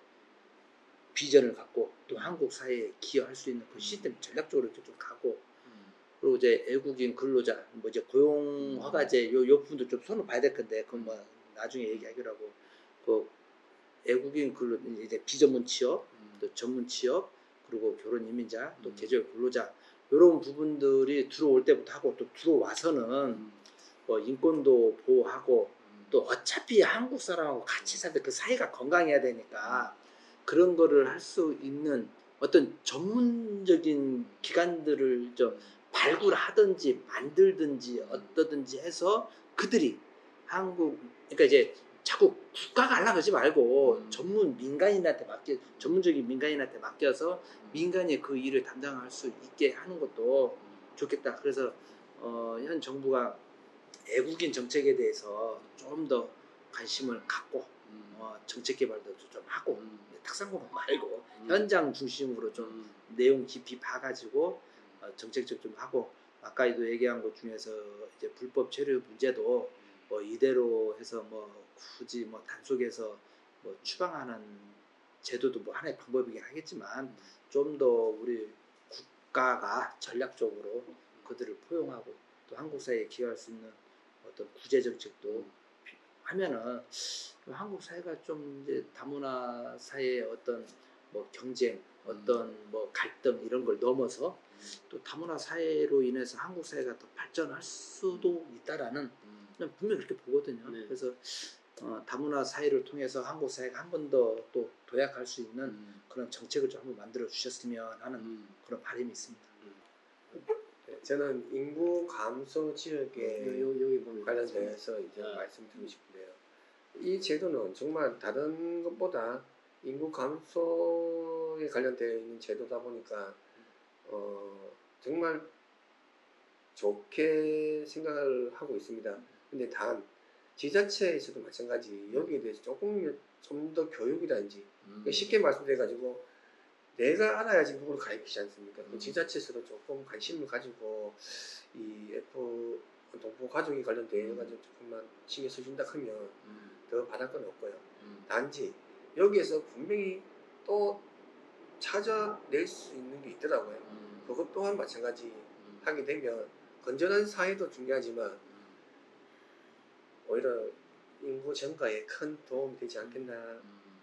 비전을 갖고 또 한국 사회에 기여할 수 있는 그 시스템 전략적으로 이렇게 좀 가고, 그리고 이제 애국인 근로자 뭐 이제 고용 허가제 요 부분도 좀 손을 봐야 될 건데 그건 뭐 나중에 얘기하기로 하고, 그 애국인 근로 이제 비전문 취업 또 전문 취업 그리고 결혼 이민자 또 계절 근로자 이런 부분들이 들어올 때부터 하고 또 들어와서는 뭐 인권도 보호하고 또 어차피 한국 사람하고 같이 살때 그 사이가 건강해야 되니까 그런 거를 할 수 있는 어떤 전문적인 기관들을 좀 발굴하든지 만들든지 어떠든지 해서 그들이 한국, 그러니까 이제 자꾸 국가가 하려고 하지 말고 전문적인 민간인한테 맡겨서 민간이 그 일을 담당할 수 있게 하는 것도 좋겠다. 그래서 현 정부가 애국인 정책에 대해서 좀 더 관심을 갖고 정책 개발도 좀 하고 탁상 공부 말고 현장 중심으로 좀 내용 깊이 봐가지고 정책적 좀 하고, 아까도 얘기한 것 중에서 이제 불법 체류 문제도 뭐 이대로 해서 뭐 굳이 뭐 단속해서 뭐 추방하는 제도도 뭐 하나의 방법이긴 하겠지만 좀 더 우리 국가가 전략적으로 그들을 포용하고 또 한국 사회에 기여할 수 있는 어떤 구제 정책도 하면은 한국 사회가 좀 이제 다문화 사회의 어떤 뭐 경쟁, 어떤 뭐 갈등 이런 걸 넘어서 또 다문화 사회로 인해서 한국 사회가 더 발전할 수도 있다라는 분명히 그렇게 보거든요. 네. 그래서 다문화 사회를 통해서 한국 사회가 한 번 더 또 도약할 수 있는 그런 정책을 좀 한번 만들어 주셨으면 하는 그런 바람이 있습니다. 네, 저는 인구 감소 지역에 여기 보면 관련돼서 이제 말씀드리고 싶은데요. 이 제도는 정말 다른 것보다 인구 감소에 관련되어 있는 제도다 보니까 정말 좋게 생각을 하고 있습니다. 근데 단 지자체에서도 마찬가지 여기에 대해서 조금 좀 더 교육이라든지 쉽게 말씀드려가지고 내가 알아야지 누구를 가르치지 않습니까? 그 지자체에서도 조금 관심을 가지고 이 F 동포 가족이 관련돼가지고 조금만 신경 써준다 하면 더 바랄 건 없고요. 단지 여기에서 분명히 또 찾아낼 수 있는 게 있더라고요. 그것 또한 마찬가지 하게 되면 건전한 사회도 중요하지만 오히려 인구 증가에 큰 도움이 되지 않겠나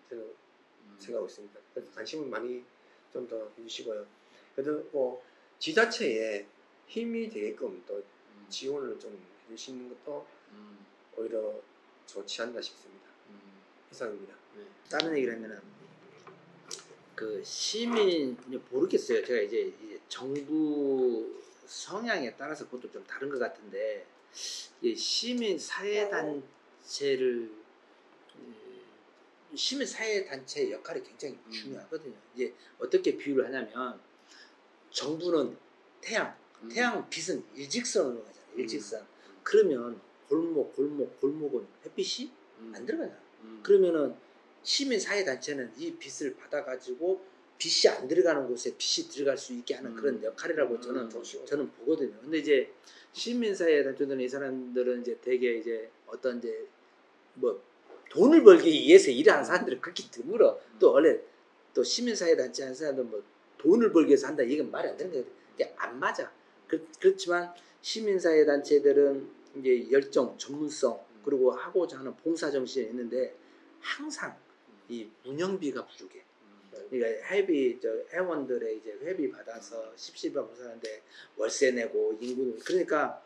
저는 생각하고 있습니다. 그래서 관심을 많이 좀 더 해주시고요. 그래도 뭐 지자체에 힘이 되게끔 또 지원을 좀 해주시는 것도 오히려 좋지 않나 싶습니다. 이상입니다. 네. 다른 얘기를 하면은 그 시민 모르겠어요. 제가 이제 정부 성향에 따라서 그것도 좀 다른 것 같은데 시민 사회 단체를 시민 사회 단체의 역할이 굉장히 중요하거든요. 이제 어떻게 비유를 하냐면 정부는 태양 빛은 일직선으로 가잖아요. 일직선. 그러면 골목은 햇빛이 안 들어가잖아. 그러면은 시민 사회 단체는 이 빛을 받아가지고 빛이 안 들어가는 곳에 빛이 들어갈 수 있게 하는 그런 역할이라고 저는 보거든요. 근데 이제 시민 사회 단체들은 이 사람들은 이제 되게 이제 어떤 이제 뭐 돈을 벌기 위해서 일하는 사람들은 그렇게 드물어. 또 원래 또 시민 사회 단체 하는 사람들은 뭐 돈을 벌기 위해서 한다 이건 말이 안 되는 거예요. 이게 안 맞아. 그렇지만 시민 사회 단체들은 이제 열정, 전문성 그리고 하고자 하는 봉사 정신이 있는데 항상 이 운영비가 부족해. 그러니까 회원들의 이제 회비 받아서 십시일반 봉사하는데 월세 내고 인구는 그러니까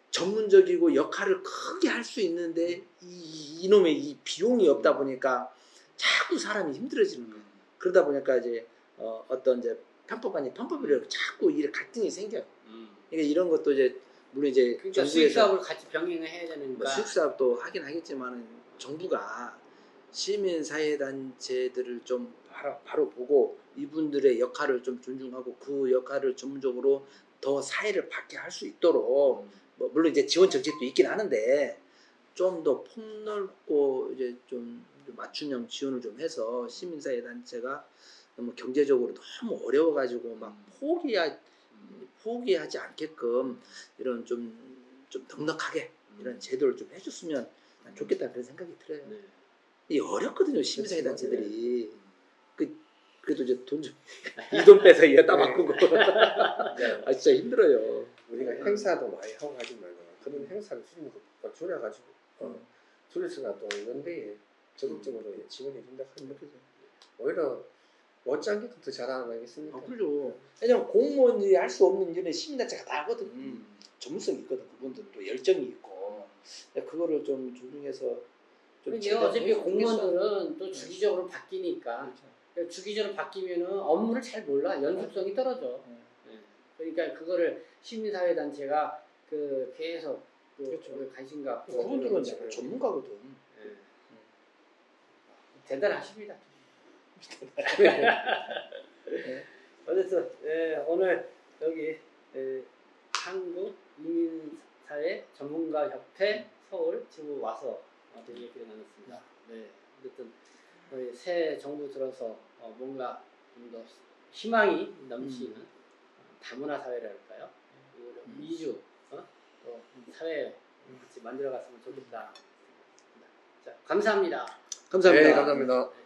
전문적이고 역할을 크게 할 수 있는데 이놈의 이 비용이 없다 보니까 자꾸 사람이 힘들어지는 거예요. 그러다 보니까 이제 어떤 이제 편법 아닌 편법이라고 자꾸 일 갈등이 생겨요. 그러니까 이런 것도 이제 물론 이제 그러니까 수익 사업을 같이 병행을 해야 되니까 뭐 수익 사업도 하긴 하겠지만은 정부가 시민 사회 단체들을 좀 바로 보고 이분들의 역할을 좀 존중하고 그 역할을 전문적으로 더 사회를 받게 할 수 있도록 뭐 물론 이제 지원 정책도 있긴 하는데 좀 더 폭넓고 이제 좀 맞춤형 지원을 좀 해서 시민사회 단체가 너무 경제적으로 너무 어려워가지고 막 포기하지 않게끔 이런 좀 넉넉하게 이런 제도를 좀 해줬으면 좋겠다 그런 생각이 들어요. 네. 이 어렵거든요 시민사회 단체들이. 그래도 이제 돈 좀 이 돈 빼서 여기다 바꾸고 아 진짜 힘들어요. 우리가 행사도 많이 하고 하지만 그런 행사를 줄여가지고 줄여서나 또 이런데 적극적으로 지원해 준다 하면 오히려 못지않게 더 잘하는 거 아니겠습니까? 그렇죠. 왜냐면 공무원이 할 수 없는 일은 시민단체가 다 하거든. 전문성이 있거든. 그분들 또 열정이 있고 그거를 좀 존중해서 좀 어차피 공무원들은 또 주기적으로 바뀌니까 그렇죠. 그러니까 주기적으로 바뀌면은 업무를 잘 몰라. 연속성이 떨어져. 네. 그러니까 그거를 시민사회단체가 그 계속 그렇죠. 관심 갖고 그분들은 전문가거든. 네. 대단하십니다. 어쨌든 오늘 여기 한국이민사회 전문가협회 서울 지부 와서 얘기를 나눴습니다. 네, 어쨌든 새 정부 들어서 뭔가 좀 더 희망이 넘치는 다문화 사회랄까요? 이주 또 사회 같이 만들어갔으면 좋겠다. 자, 감사합니다. 감사합니다. 네, 감사합니다.